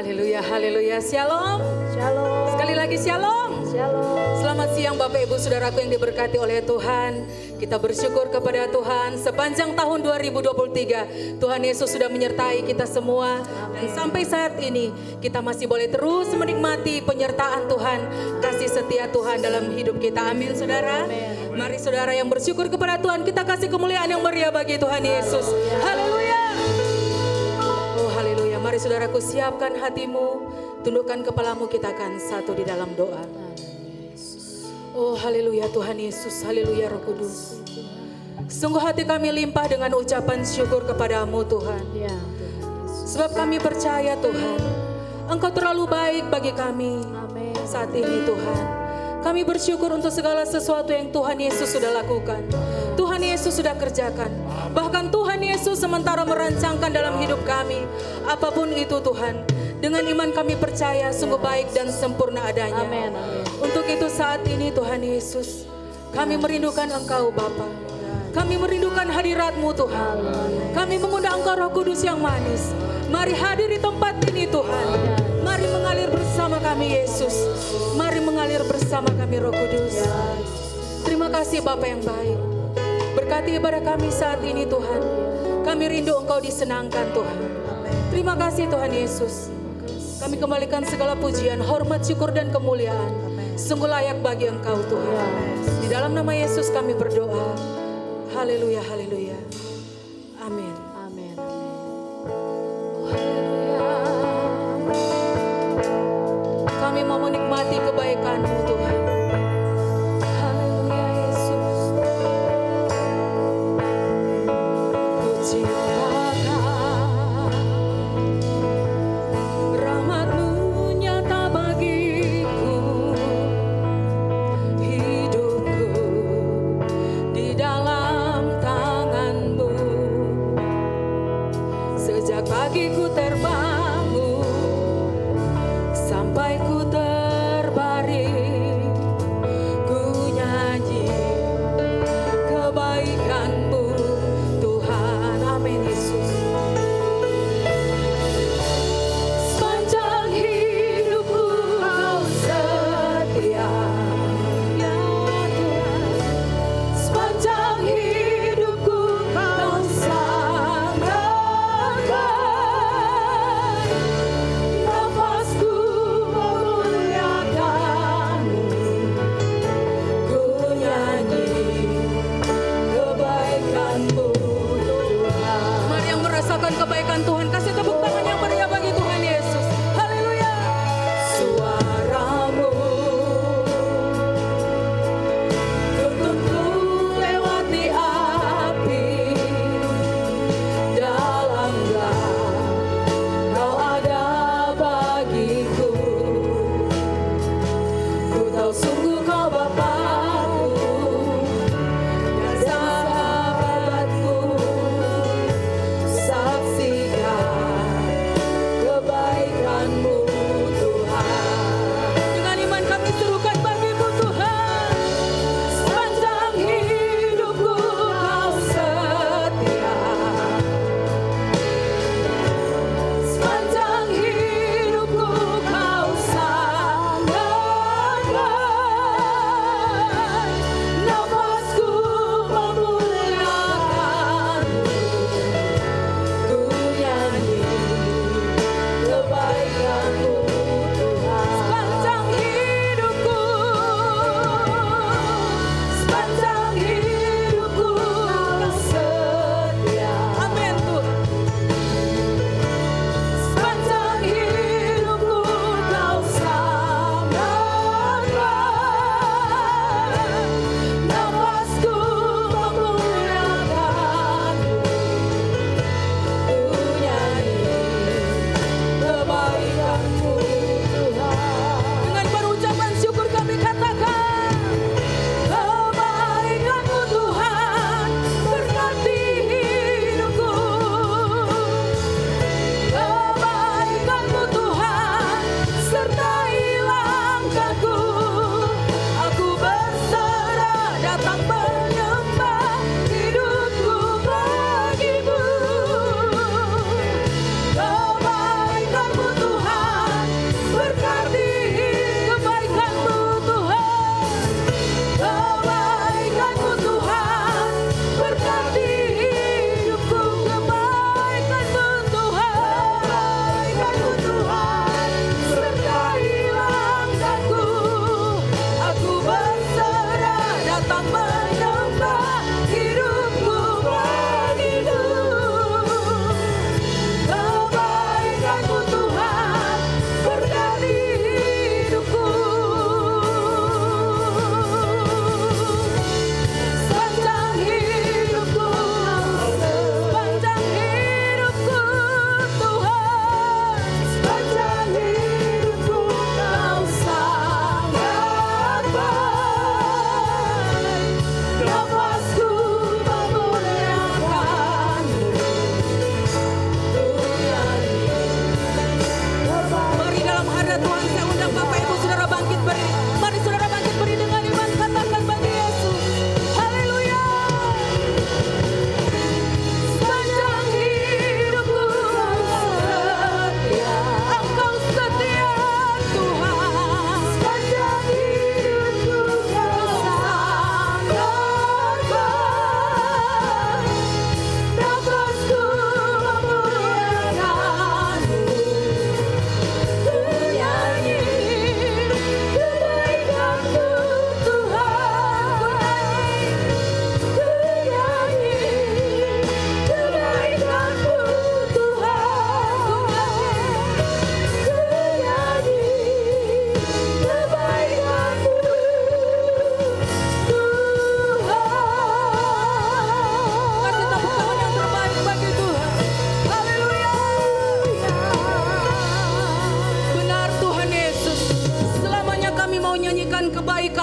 Haleluya, haleluya. Shalom. Shalom. Sekali lagi shalom. Shalom. Selamat siang Bapak Ibu Saudaraku yang diberkati oleh Tuhan. Kita bersyukur kepada Tuhan sepanjang tahun 2023. Tuhan Yesus sudah menyertai kita semua. Dan sampai saat ini kita masih boleh terus menikmati penyertaan Tuhan. Kasih setia Tuhan dalam hidup kita. Amin saudara. Mari saudara yang bersyukur kepada Tuhan, kita kasih kemuliaan yang meriah bagi Tuhan Yesus. Haleluya. Oh haleluya. Mari saudaraku siapkan hatimu. Tundukkan kepalamu, kita akan satu di dalam doa. Oh haleluya Tuhan Yesus, haleluya Roh Kudus. Sungguh hati kami limpah dengan ucapan syukur kepadamu Tuhan. Ya. Sebab kami percaya Tuhan, Engkau terlalu baik bagi kami Amin. saat ini Tuhan. Kami bersyukur untuk segala sesuatu yang Tuhan Yesus sudah lakukan. Tuhan Yesus sudah kerjakan. Bahkan Tuhan Yesus sementara merancangkan dalam hidup kami. Apapun itu Tuhan, dengan iman kami percaya sungguh baik dan sempurna adanya. Amin, amin. Untuk itu saat ini Tuhan Yesus, kami merindukan Engkau Bapa. Kami merindukan hadirat-Mu Tuhan. Kami mengundang Engkau Roh Kudus yang manis. Mari hadir di tempat ini Tuhan. Mari mengalir bersama kami Yesus. Mari mengalir bersama kami Roh Kudus. Terima kasih Bapa yang baik. Berkati ibadah kami saat ini Tuhan. Kami rindu Engkau disenangkan Tuhan. Terima kasih Tuhan Yesus. Kami kembalikan segala pujian, hormat, syukur dan kemuliaan. Sungguh layak bagi Engkau Tuhan. Di dalam nama Yesus kami berdoa. Haleluya, haleluya. Amin. Amin. Oh, haleluya. Kami mau menikmati kebaikan-Mu Tuhan. Haleluya Yesus. Ku ciptakan rahmat-Mu nyata bagiku. Hidupku di dalam tangan-Mu. Sejak pagi ku terbangun sampai ku terbaring, ku nyanyi kebaikan-Mu Tuhan. Amin Yesus. Sepanjang hidupku Kau setia, ya Tuhan. Sepanjang hidupku Kau sangat baik.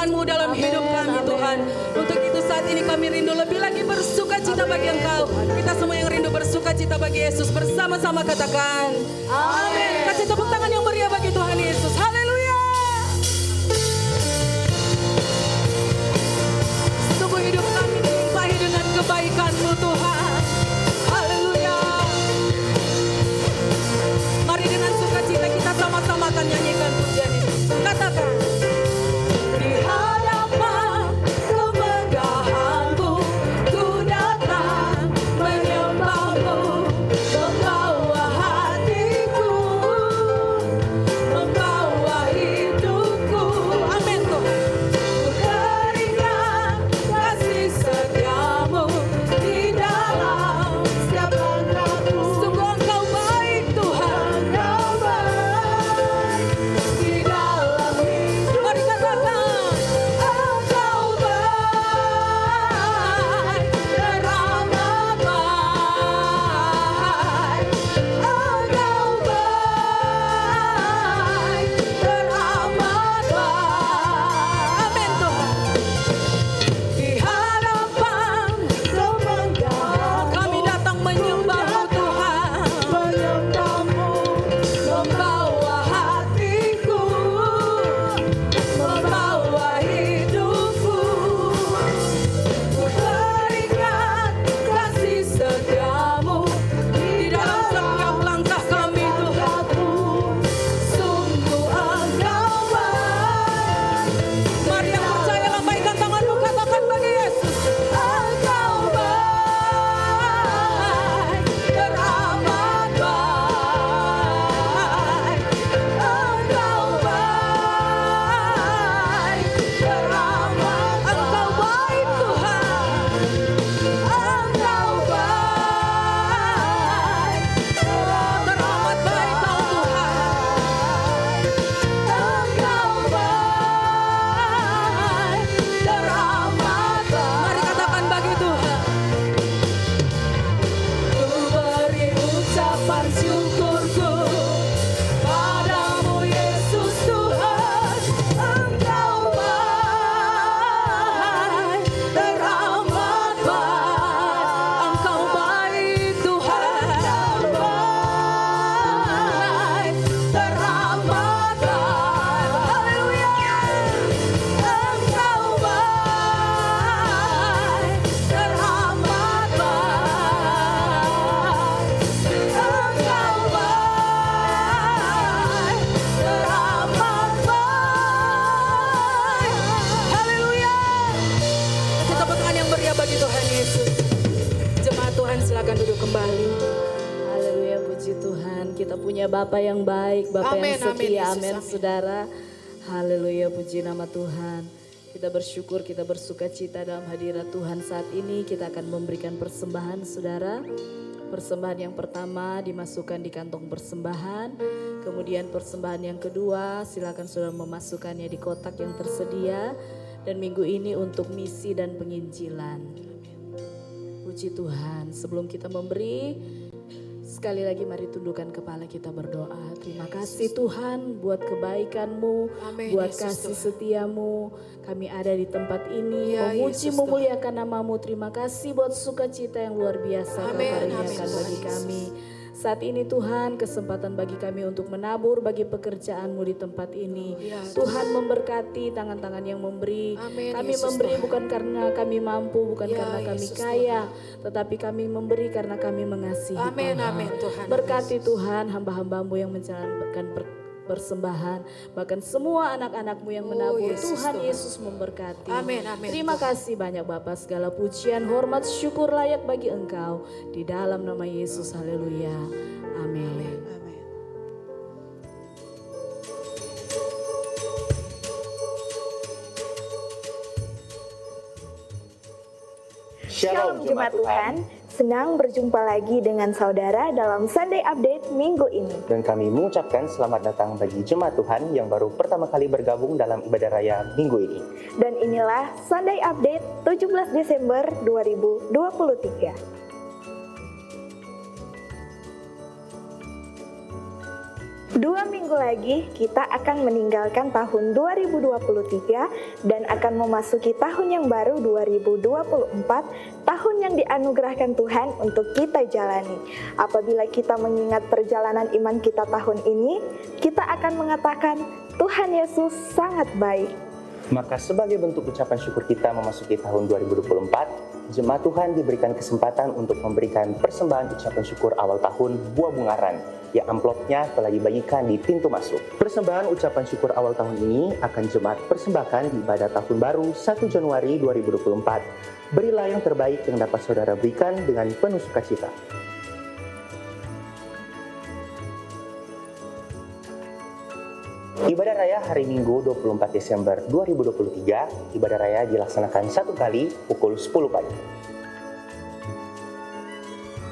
firman-Mu dalam hidup kami Tuhan. Untuk itu saat ini kami rindu lebih lagi bersuka cita bagi Engkau. Kita semua yang rindu bersuka cita bagi Yesus bersama-sama katakan amin. Kasih tepuk tangan yang meriah bagi Tuhan Yesus. Haleluya. Sungguh hidup kami dilimpahi dengan kebaikan-Mu Tuhan. Haleluya. Mari dengan sukacita kita sama-sama akan nyanyikan pujian ini. Katakan di hadapan kemegahan-Mu ku datang menyembah-Mu, membawa hatiku, membawa hidupku. Amin Tuhan. Ku teringat kasih setia-Mu di dalam setiap langkahku. Sungguh Engkau baik Tuhan. Engkau baik di dalam hidup. Mari katakan Engkau baik, teramat baik. Engkau baik, teramat baik. Amin Tuhan. Di hadapan kemegahan kami datang menyembah-Mu Tuhan, menyembah-Mu, membawa hatiku, membawa hidupku. Ku teringat kasih setia-Mu di dalam setiap langkah kami Tuhan. Sungguh Engkau baik. Mari yang percaya lambaikan tanganmu, katakan bagi Yesus Engkau baik, teramat baik. Engkau baik, teramat baik. Engkau baik Tuhan. Engkau baik, teramat baik Kau Tuhan. Engkau baik, teramat baik. Mari katakan bagi Tuhan. Ku beri ucapan syukurku padamu Yesus Tuhan. Engkau baik, teramat baik. Engkau baik Tuhan. Baik, teramat baik. Haleluya. Engkau baik, teramat baik. Engkau baik, teramat baik. Haleluya. Kasih tepuk tangan yang meriah bagi Tuhan Yesus. Jemaat Tuhan silakan duduk kembali. Haleluya, puji Tuhan. Kita punya Bapa yang baik, Bapa yang Amin, amin, setia. Yesus, Amin, amin. saudara. Haleluya, puji nama Tuhan. Kita bersyukur, kita bersuka cita dalam hadirat Tuhan saat ini. Kita akan memberikan persembahan, saudara. Persembahan yang pertama dimasukkan di kantong persembahan. Kemudian persembahan yang kedua, silakan saudara memasukkannya di kotak yang tersedia. Dan minggu ini untuk misi dan penginjilan. Puji Tuhan, sebelum kita memberi, sekali lagi mari tundukkan kepala kita berdoa. Terima kasih Tuhan buat kebaikan-Mu, Amin, buat Yesus kasih Tuhan. setia-Mu. Kami ada di tempat ini, Ya, memuji, Yesus memuliakan nama-Mu. Terima kasih buat sukacita yang luar biasa Kau Amin, karuniakan amin, bagi Tuhan kami. Saat ini Tuhan, kesempatan bagi kami untuk menabur bagi pekerjaan-Mu di tempat ini. Ya, Tuhan memberkati tangan-tangan yang memberi. Amin, Kami Yesus memberi Tuhan. bukan karena kami mampu, bukan Ya, karena kami Yesus kaya, tetapi kami memberi karena kami mengasihi Amin, Tuhan. amin, Tuhan. Berkati Tuhan hamba-hambamu yang menjalankan persembahan, bahkan semua anak-anak-Mu yang menabur. Yesus Tuhan Tuhan. Yesus memberkati. Amin, amin, Terima Tuhan. kasih banyak Bapa, segala pujian, hormat, syukur layak bagi Engkau. Di dalam nama Yesus, haleluya. Amin. Amin. Shalom Jemaat Tuhan, senang berjumpa lagi dengan saudara dalam Sunday Update minggu ini. Dan kami mengucapkan selamat datang bagi jemaat Tuhan yang baru pertama kali bergabung dalam ibadah raya minggu ini. Dan inilah Sunday Update 17 Desember 2023. 2 minggu lagi kita akan meninggalkan tahun 2023 dan akan memasuki tahun yang baru 2024, tahun yang dianugerahkan Tuhan untuk kita jalani. Apabila kita mengingat perjalanan iman kita tahun ini, kita akan mengatakan Tuhan Yesus sangat baik. Maka sebagai bentuk ucapan syukur kita memasuki tahun 2024, jemaat Tuhan diberikan kesempatan untuk memberikan persembahan ucapan syukur awal tahun buah bungaran yang amplopnya telah dibagikan di pintu masuk. Persembahan ucapan syukur awal tahun ini akan jemaat persembahkan di ibadah tahun baru 1 Januari 2024. Berilah yang terbaik yang dapat saudara berikan dengan penuh sukacita. Ibadah Raya hari Minggu 24 Desember 2023, Ibadah Raya dilaksanakan satu kali pukul 10 pagi.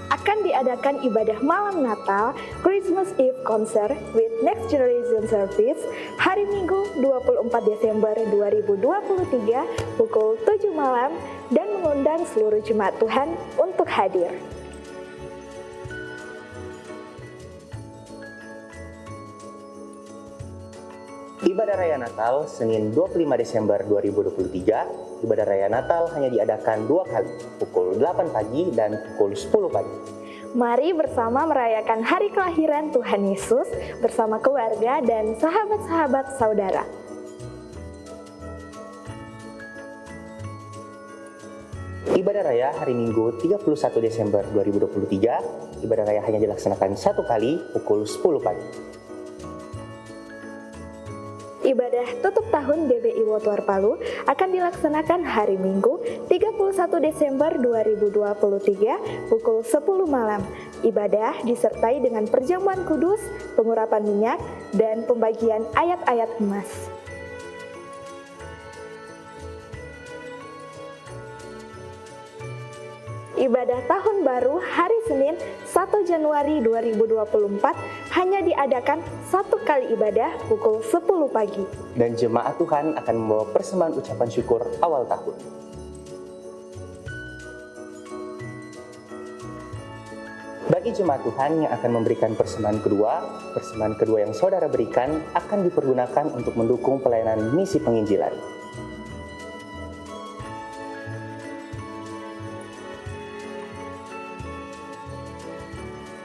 Akan diadakan ibadah malam Natal, Christmas Eve Concert with Next Generation Service hari Minggu 24 Desember 2023 pukul 7 malam dan mengundang seluruh jemaat Tuhan untuk hadir. Ibadah Raya Natal Senin 25 Desember 2023, Ibadah Raya Natal hanya diadakan 2 kali, pukul 8 pagi dan pukul 10 pagi. Mari bersama merayakan hari kelahiran Tuhan Yesus bersama keluarga dan sahabat-sahabat saudara. Ibadah Raya hari Minggu 31 Desember 2023, Ibadah Raya hanya dilaksanakan satu kali, pukul 10 pagi. Ibadah tutup tahun DBI Wotuar Palu akan dilaksanakan hari Minggu 31 Desember 2023 pukul 10 malam. Ibadah disertai dengan perjamuan kudus, pengurapan minyak, dan pembagian ayat-ayat emas. Ibadah tahun baru hari Senin 1 Januari 2024 hanya diadakan satu kali ibadah pukul 10 pagi. Dan jemaat Tuhan akan membawa persembahan ucapan syukur awal tahun. Bagi jemaat Tuhan yang akan memberikan persembahan kedua yang saudara berikan akan dipergunakan untuk mendukung pelayanan misi penginjilan.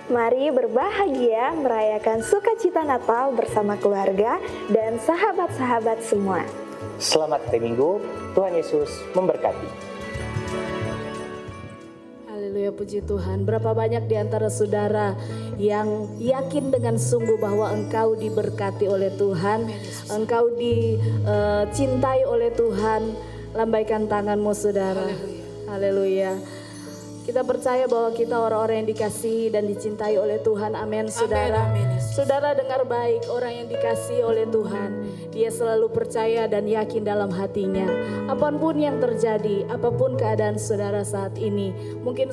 Mari berbahagia merayakan sukacita Natal bersama keluarga dan sahabat-sahabat semua. Selamat hari Minggu, Tuhan Yesus memberkati. Haleluya, puji Tuhan. Berapa banyak di antara saudara yang yakin dengan sungguh bahwa engkau diberkati oleh Tuhan, engkau dicintai oleh Tuhan. Lambaikan tanganmu saudara. Haleluya. Kita percaya bahwa kita orang-orang yang dikasihi dan dicintai oleh Tuhan. Amin, saudara. Saudara dengar baik, orang yang dikasihi oleh Tuhan, dia selalu percaya dan yakin dalam hatinya. Apapun yang terjadi, apapun keadaan saudara saat ini, mungkin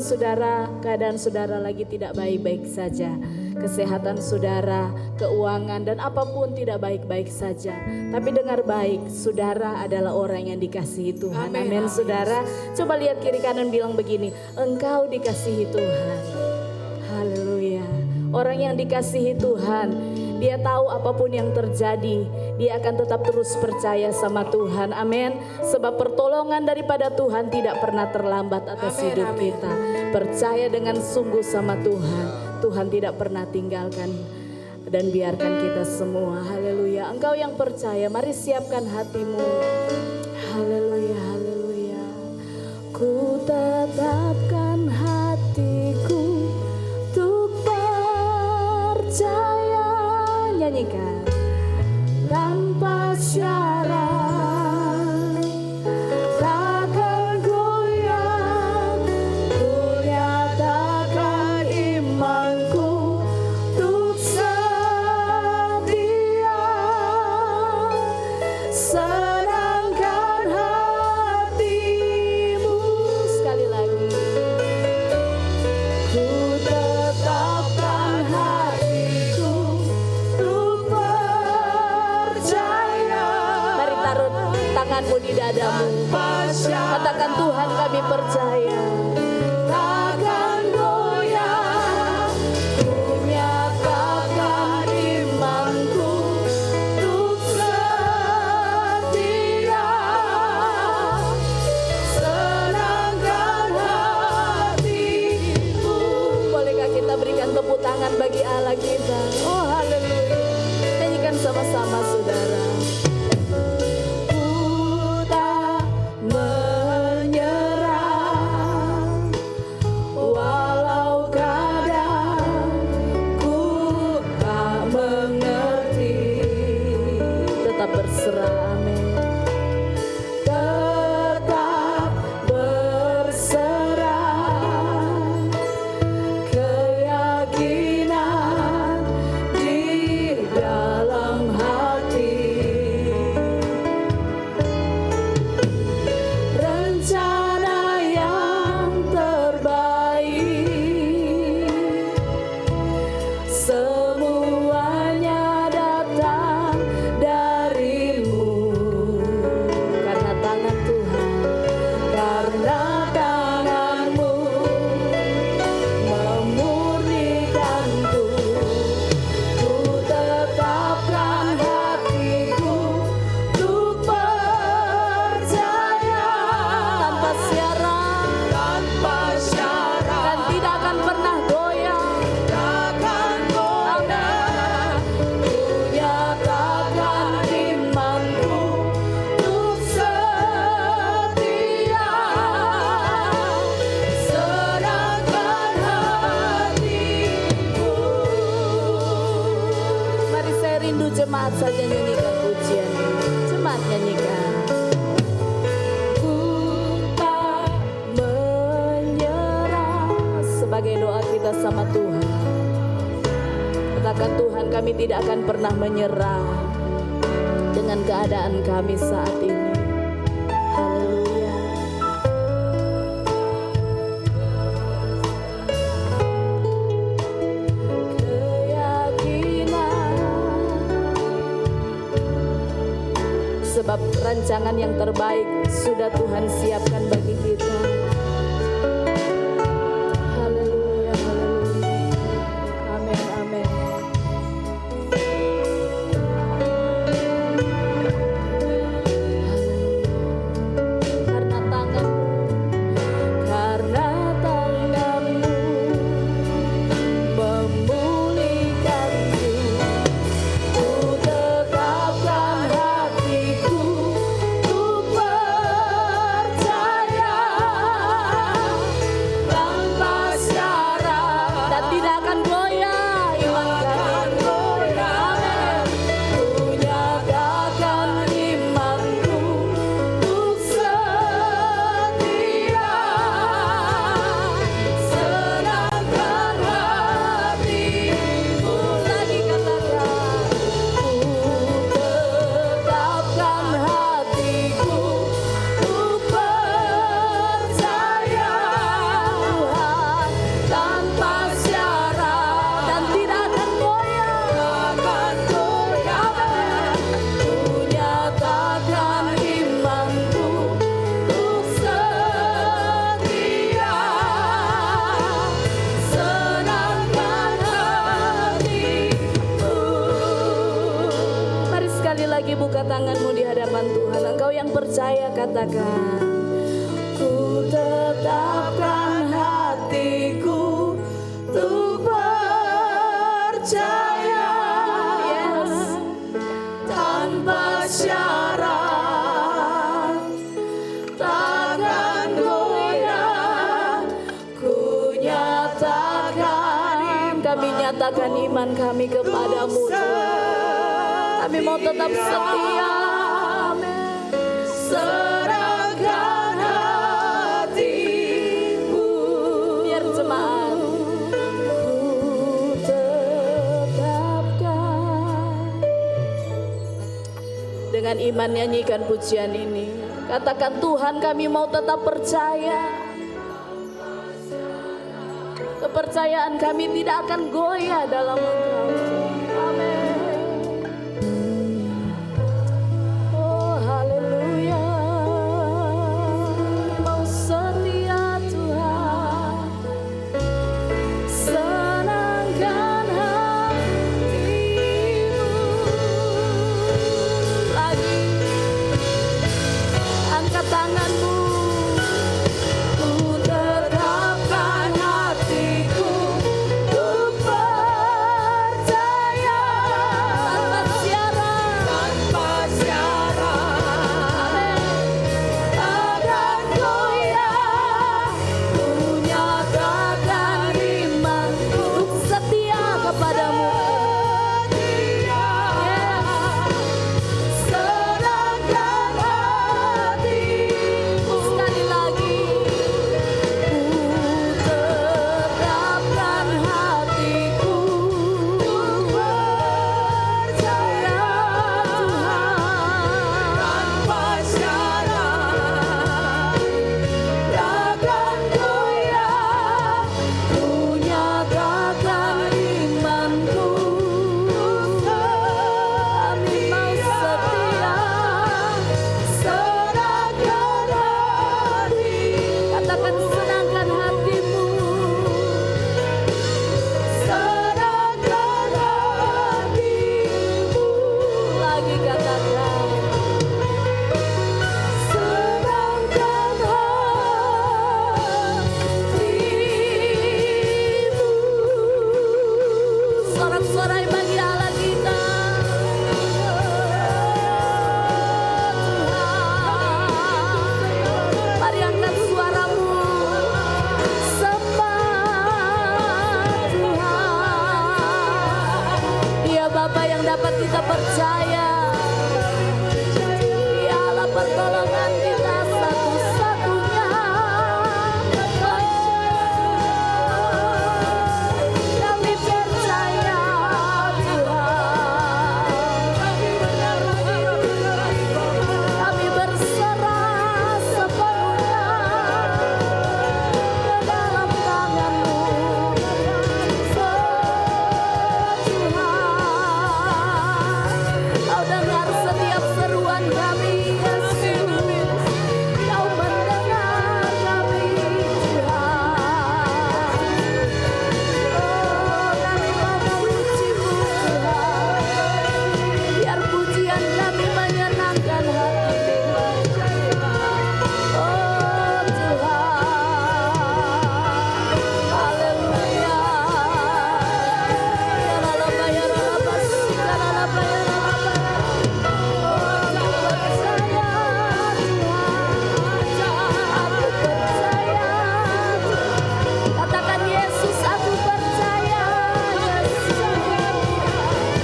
keadaan saudara lagi tidak baik-baik saja. Kesehatan saudara, keuangan, dan apapun tidak baik-baik saja. Tapi dengar baik, saudara adalah orang yang dikasihi Tuhan. Amin, saudara. Coba lihat kiri kanan, bilang begini, engkau dikasihi Tuhan. Haleluya. Orang yang dikasihi Tuhan, dia tahu apapun yang terjadi, dia akan tetap terus percaya sama Tuhan. Amin. Sebab pertolongan daripada Tuhan tidak pernah terlambat atas hidup kita. Percaya dengan sungguh sama Tuhan. Tuhan tidak pernah tinggalkan dan biarkan kita semua. Haleluya. Engkau yang percaya, mari siapkan hatimu. Haleluya, haleluya. Ku tetapkan hatiku untuk percaya. Nyanyikan. Tanpa syarat, takkan goyang, ku nyatakan imanku untuk setia. Senangkan hatimu. Sekali lagi. jemaat saja nyanyikan pujian ini. Jemaat nyanyikan. Ku tak menyerah. Sebagai doa kita sama Tuhan. Katakan, Tuhan, kami tidak akan pernah menyerah dengan keadaan kami saat ini. Haleluya. Keyakinan, sebab rancangan yang terbaik sudah Tuhan siapkan bagi kita. Haleluya, haleluya. Amin, amin. Karena tanganmu memulihkanku, ku tetapkan hatiku untuk percaya tanpa syarat, dan tidak akan goyah iman kami. Amin. Ku nyatakan imanku untuk setia, senangkan hatimu. Lagi katakan, ku tetapkan hatiku untuk percaya Tuhan tanpa syarat, dan tidak akan goyah. Ku nyatakan imanku untuk setia, senangkan hatimu. Mari sekali lagi buka tanganmu di hadapan Tuhan. Engkau yang percaya katakan, ku tetapkan hatiku untuk percaya, yes, tanpa syarat, takkan goyah. Ku nyatakan, kami nyatakan iman kami kepadamu Tuhan. Kami mau tetap setia. Amin. Serahkan hatimu. Biar jemaat, ku tetapkan. Dengan iman nyanyikan pujian ini. Katakan, Tuhan, kami mau tetap percaya. Kepercayaan kami tidak akan goyah dalam Engkau. Amin. Oh, haleluya. Mau setia Tuhan, senangkan hatimu. Lagi angkat tanganmu. Ku tetapkan hatiku untuk percaya tanpa syarat, takkan goyah. Ku nyatakan imanku untuk setia kepadamu. Senangkan hatimu. Sekali lagi, ku tetapkan hatiku untuk percaya Tuhan tanpa syarat, takkan goyah. Ku nyatakan imanku, kami mau setia, senangkan hati. Katakan, senangkan hatimu, senangkan hatimu. Lagi katakan, senangkan hatimu. Sorak-sorai bagi Allah kita. Mari angkat suaramu, sembah Tuhan. Dia Bapa yang yang dapat kita percaya. Dialah pertolongan kita satu-satunya. Kami percaya Tuhan. Kami berserah sepenuhnya ke dalam tangan-Mu, Tuhan. Kau dengar setiap seruan kami, Yesus. Kau mendengar kami, Tuhan. Oh, kami mau memuji-Mu, Tuhan. Biar pujian kami menyenangkan hati-Mu. Oh, Tuhan. Haleluya. Ya Rabba, ya Rabba, ya Rabba, ya Rabba. Aku percaya Tuhan, aku percaya. Katakan Yesus, aku percaya. Yesus,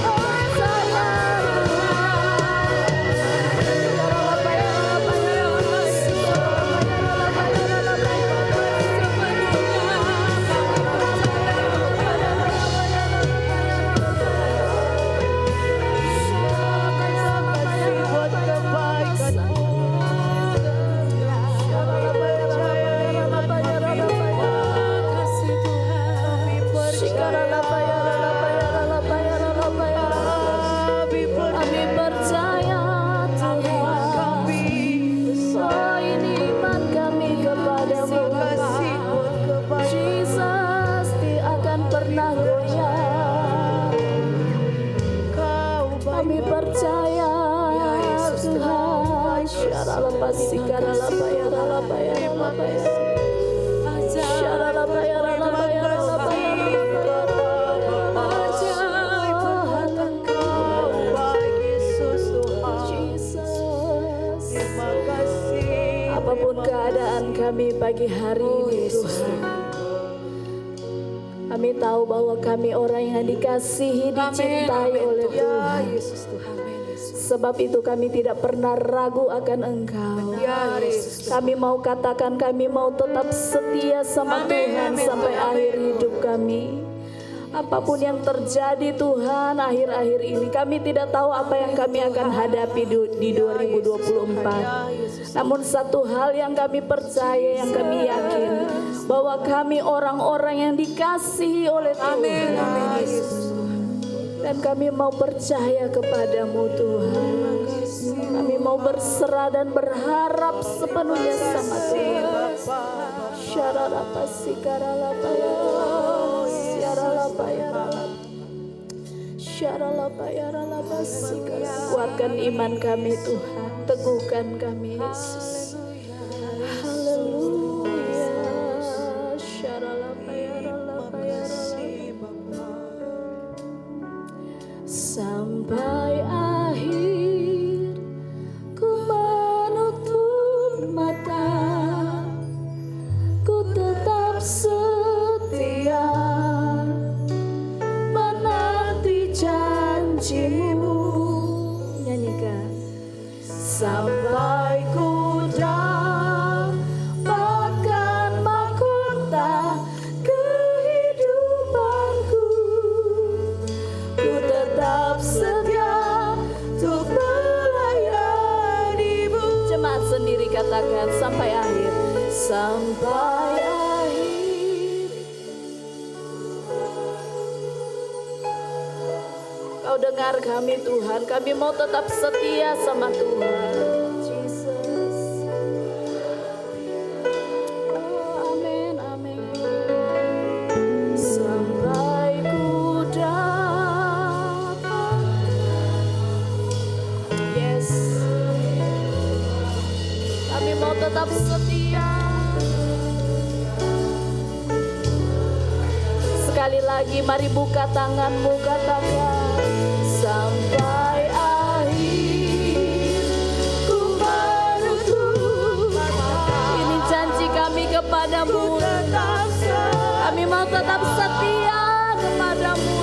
oh saya kami percaya Tuhan. Oh, ini iman kami kepadamu. Jesus tidak akan pernah goyah. Kami percaya Tuhan. Syara lepas sikara lapaya lapaya lapaya. Syara lapaya lapaya lapaya. Apapun keadaan kami pagi hari ini Tuhan, kami tahu bahwa kami orang yang dikasihi, dicintai oleh Tuhan. Sebab itu kami tidak pernah ragu akan Engkau. Kami mau katakan, kami mau tetap setia sama Tuhan sampai akhir hidup kami. Apapun yang terjadi Tuhan akhir-akhir ini, kami tidak tahu apa yang kami akan hadapi di 2024. Namun satu hal yang kami percaya, yang kami yakin, bahwa kami orang-orang yang dikasihi oleh Tuhan. Dan kami mau percaya kepadamu Tuhan. Kami mau berserah dan berharap sepenuhnya sama Tuhan. Kuatkan iman kami Tuhan, teguhkan kami Yesus. Haleluya. Sampai akhir ku menutup mata, ku tetap setia menanti janji-Mu. Nyanyikan. Sampai ku dapatkan mahkota kehidupanku, ku tetap setia untuk melayani-Mu. Jemaat sendiri katakan, sampai akhir. Sampai akhir. Kau dengar kami Tuhan, kami mau tetap setia sama Tuhan. Jesus. Oh, amin, amin. Sampai ku dapat. Yes. Kami mau tetap setia. Sekali lagi mari buka tanganmu, katakan. Sampai akhir ku menutup. Ini janji kami kepadamu. Kami mau tetap setia kepadamu.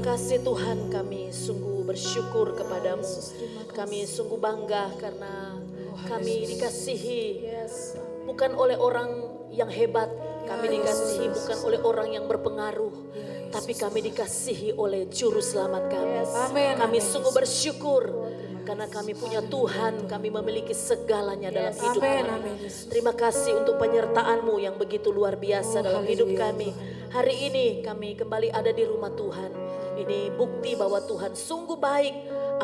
kasih Tuhan, kami sungguh bersyukur kepadamu. Kami sungguh bangga karena kami dikasihi bukan oleh orang yang hebat. Kami dikasihi bukan oleh orang yang berpengaruh. Tapi kami dikasihi oleh Juru Selamat kami. Kami sungguh bersyukur karena kami punya Tuhan. Kami memiliki segalanya dalam hidup kami. Terima kasih untuk penyertaan-Mu yang begitu luar biasa dalam hidup kami. Hari ini kami kembali ada di rumah Tuhan. Ini bukti bahwa Tuhan sungguh baik,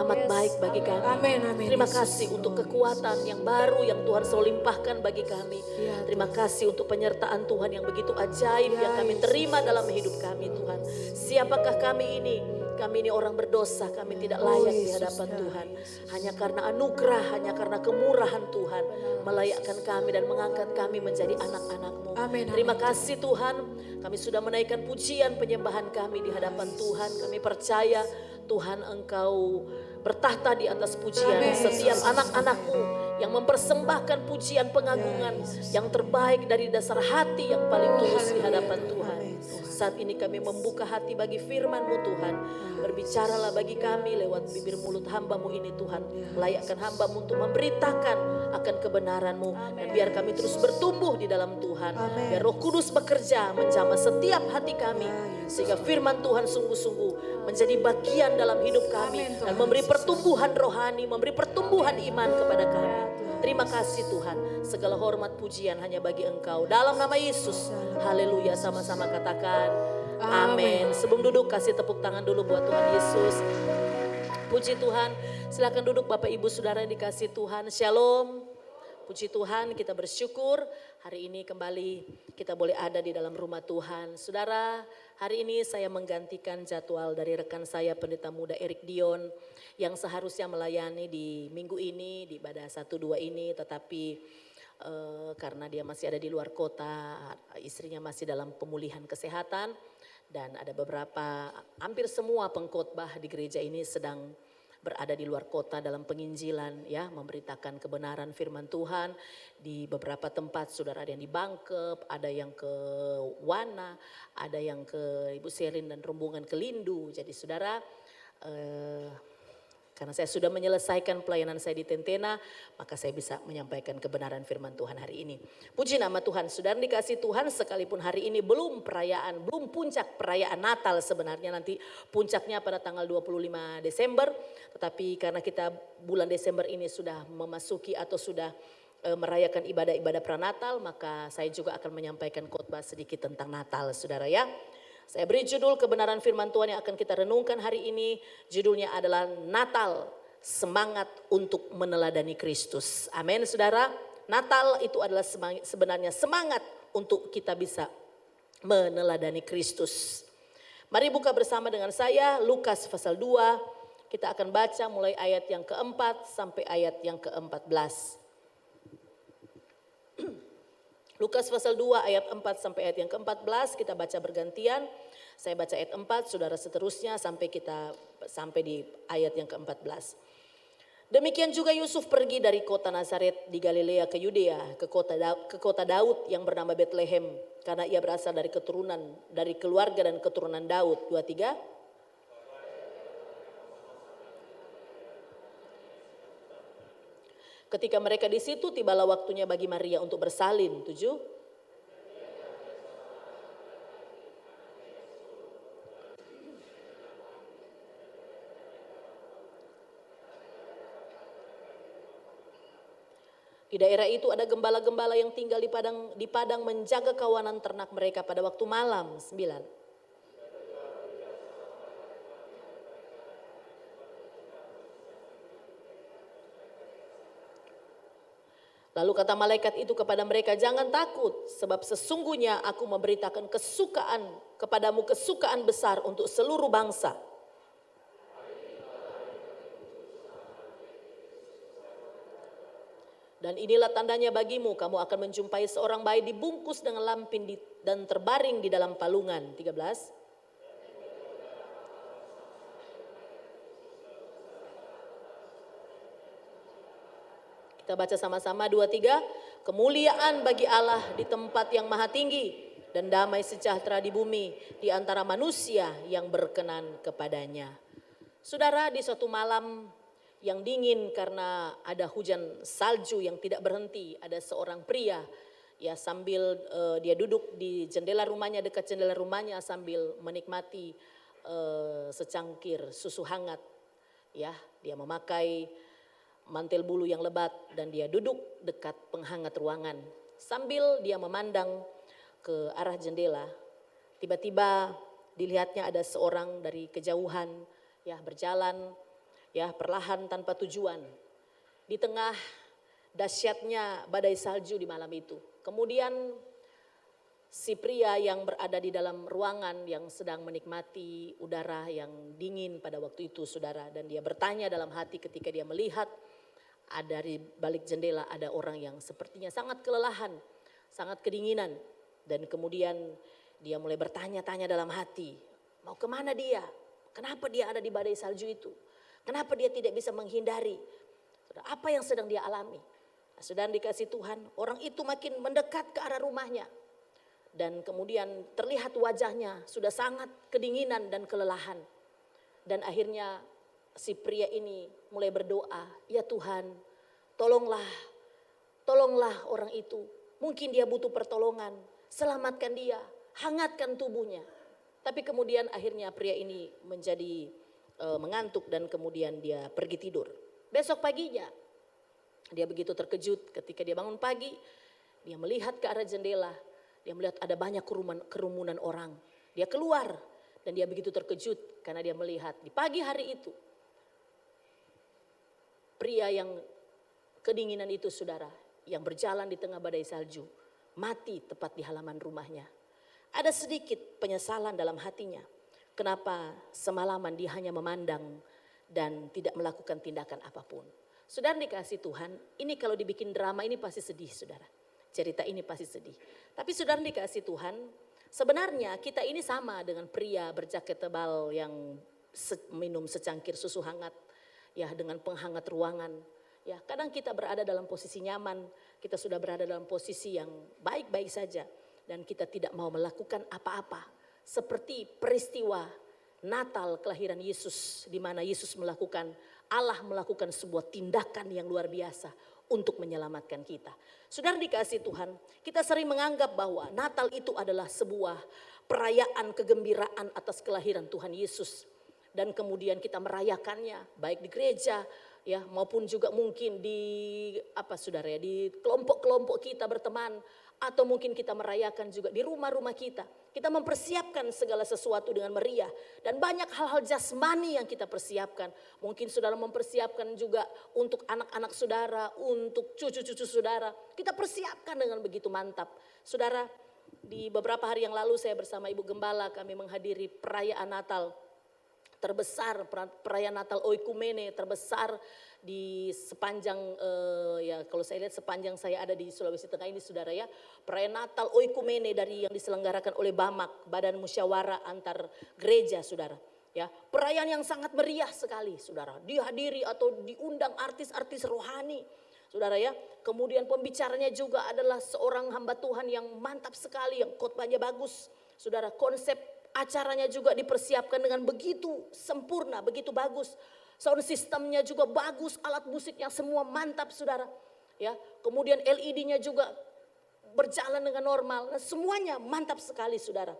amat baik bagi kami. Terima kasih untuk kekuatan yang baru yang Tuhan selalu limpahkan bagi kami. Terima kasih untuk penyertaan Tuhan yang begitu ajaib yang kami terima dalam hidup kami, Tuhan. Siapakah kami ini? Kami ini orang berdosa, kami tidak layak di hadapan Tuhan. Hanya karena anugerah, hanya karena kemurahan Tuhan melayakkan kami dan mengangkat kami menjadi anak-anak-Mu. Terima kasih Tuhan, kami sudah menaikkan pujian penyembahan kami di hadapan Tuhan. Kami percaya Tuhan Engkau bertahta di atas pujian setiap anak-anak-Mu yang mempersembahkan pujian pengagungan yang terbaik dari dasar hati yang paling tulus di hadapan Tuhan. Saat ini kami membuka hati bagi firman-Mu Tuhan. Berbicaralah bagi kami lewat bibir mulut hamba-Mu ini Tuhan. Layakkan hamba-Mu untuk memberitakan akan kebenaran-Mu. Dan biar kami terus bertumbuh di dalam Tuhan. Biar Roh Kudus bekerja menjamah setiap hati kami. Sehingga firman Tuhan sungguh-sungguh menjadi bagian dalam hidup kami. Dan memberi pertumbuhan rohani, memberi pertumbuhan iman kepada kami. Terima kasih Tuhan, segala hormat pujian hanya bagi Engkau. Dalam nama Yesus, haleluya, sama-sama katakan amin. Sebelum duduk kasih tepuk tangan dulu buat Tuhan Yesus. Puji Tuhan, silakan duduk Bapak Ibu Saudara yang dikasih Tuhan. Shalom. Puji Tuhan, kita bersyukur hari ini kembali kita boleh ada di dalam rumah Tuhan. Saudara, hari ini saya menggantikan jadwal dari rekan saya Pendeta Muda Erik Dion yang seharusnya melayani di minggu ini, di ibadah 1-2 ini, tetapi karena dia masih ada di luar kota, istrinya masih dalam pemulihan kesehatan dan ada beberapa, hampir semua pengkhotbah di gereja ini sedang berada di luar kota dalam penginjilan ya, memberitakan kebenaran firman Tuhan di beberapa tempat. Saudara, ada yang di Bangkep, ada yang ke Wana, ada yang ke Ibu Serin dan rombongan ke Lindu. Jadi saudara, karena saya sudah menyelesaikan pelayanan saya di Tentena, maka saya bisa menyampaikan kebenaran firman Tuhan hari ini. Puji nama Tuhan, saudara dikasih Tuhan, sekalipun hari ini belum puncak perayaan Natal sebenarnya, nanti puncaknya pada tanggal 25 Desember. Tetapi karena kita bulan Desember ini sudah memasuki atau sudah merayakan ibadah-ibadah pranatal, maka saya juga akan menyampaikan khotbah sedikit tentang Natal, saudara ya. Saya beri judul kebenaran firman Tuhan yang akan kita renungkan hari ini. Judulnya adalah Natal, semangat untuk meneladani Kristus. Amin saudara. Natal itu adalah sebenarnya semangat untuk kita bisa meneladani Kristus. Mari buka bersama dengan saya Lukas pasal 2. Kita akan baca mulai ayat yang keempat sampai ayat yang ke-14. Lukas pasal 2 ayat 4 sampai ayat yang ke-14, kita baca bergantian. Saya baca ayat 4, saudara seterusnya sampai di ayat yang ke-14. Demikian juga Yusuf pergi dari kota Nazaret di Galilea ke Yudea, ke kota Daud yang bernama Betlehem, karena ia berasal dari keluarga dan keturunan Daud. 2-3. Ketika mereka di situ, tibalah waktunya bagi Maria untuk bersalin. 7. Di daerah itu ada gembala-gembala yang tinggal di padang menjaga kawanan ternak mereka pada waktu malam. 9. Lalu kata malaikat itu kepada mereka, jangan takut, sebab sesungguhnya aku memberitakan kepadamu kesukaan besar untuk seluruh bangsa. Dan inilah tandanya bagimu, kamu akan menjumpai seorang bayi dibungkus dengan lampin dan terbaring di dalam palungan. 13. Kita baca sama-sama 2-3. Kemuliaan bagi Allah di tempat yang maha tinggi dan damai sejahtera di bumi di antara manusia yang berkenan kepadanya. Saudara, di suatu malam yang dingin karena ada hujan salju yang tidak berhenti, ada seorang pria ya sambil dia duduk di jendela rumahnya, dekat jendela rumahnya sambil menikmati secangkir susu hangat. Ya, dia memakai mantel bulu yang lebat dan dia duduk dekat penghangat ruangan. Sambil dia memandang ke arah jendela, tiba-tiba dilihatnya ada seorang dari kejauhan ya berjalan ya perlahan tanpa tujuan. Di tengah dahsyatnya badai salju di malam itu. Kemudian si pria yang berada di dalam ruangan yang sedang menikmati udara yang dingin pada waktu itu, saudara, dan dia bertanya dalam hati ketika dia melihat ada di balik jendela ada orang yang sepertinya sangat kelelahan, sangat kedinginan. Dan kemudian dia mulai bertanya-tanya dalam hati, mau kemana dia? Kenapa dia ada di badai salju itu? Kenapa dia tidak bisa menghindari? Apa yang sedang dia alami? Nah, saudara dikasih Tuhan, orang itu makin mendekat ke arah rumahnya. Dan kemudian terlihat wajahnya sudah sangat kedinginan dan kelelahan. Dan akhirnya si pria ini mulai berdoa, ya Tuhan, tolonglah orang itu. Mungkin dia butuh pertolongan, selamatkan dia, hangatkan tubuhnya. Tapi kemudian akhirnya pria ini menjadi mengantuk dan kemudian dia pergi tidur. Besok paginya dia begitu terkejut ketika dia bangun pagi, dia melihat ke arah jendela, dia melihat ada banyak kerumunan orang. Dia keluar dan dia begitu terkejut karena dia melihat di pagi hari itu pria yang kedinginan itu, saudara, yang berjalan di tengah badai salju, mati tepat di halaman rumahnya. Ada sedikit penyesalan dalam hatinya. Kenapa semalaman dia hanya memandang dan tidak melakukan tindakan apapun. Saudara dikasih Tuhan, ini kalau dibikin drama ini pasti sedih, saudara. Cerita ini pasti sedih. Tapi saudara dikasih Tuhan, sebenarnya kita ini sama dengan pria berjaket tebal yang minum secangkir susu hangat, ya, dengan penghangat ruangan. Ya, kadang kita berada dalam posisi nyaman, kita sudah berada dalam posisi yang baik-baik saja dan kita tidak mau melakukan apa-apa. Seperti peristiwa Natal kelahiran Yesus, di mana Yesus Allah melakukan sebuah tindakan yang luar biasa untuk menyelamatkan kita. Saudara dikasih Tuhan, kita sering menganggap bahwa Natal itu adalah sebuah perayaan kegembiraan atas kelahiran Tuhan Yesus. Dan kemudian kita merayakannya baik di gereja ya maupun juga mungkin di saudara ya, di kelompok-kelompok kita berteman. Atau mungkin kita merayakan juga di rumah-rumah kita. Kita mempersiapkan segala sesuatu dengan meriah. Dan banyak hal-hal jasmani yang kita persiapkan. Mungkin saudara mempersiapkan juga untuk anak-anak saudara, untuk cucu-cucu saudara. Kita persiapkan dengan begitu mantap. Saudara, di beberapa hari yang lalu saya bersama Ibu Gembala kami menghadiri perayaan Natal terbesar, perayaan Natal Oikumene terbesar di sepanjang ya kalau saya lihat sepanjang saya ada di Sulawesi Tengah ini, saudara ya, perayaan Natal Oikumene dari yang diselenggarakan oleh BAMAK, Badan Musyawarah Antar Gereja, saudara ya, perayaan yang sangat meriah sekali, saudara, dihadiri atau diundang artis-artis rohani, saudara ya. Kemudian pembicaranya juga adalah seorang hamba Tuhan yang mantap sekali, yang khotbahnya bagus, saudara. Konsep acaranya juga dipersiapkan dengan begitu sempurna, begitu bagus. Sound systemnya juga bagus, alat musiknya semua mantap, saudara. Ya, kemudian LED-nya juga berjalan dengan normal. Nah, semuanya mantap sekali, saudara.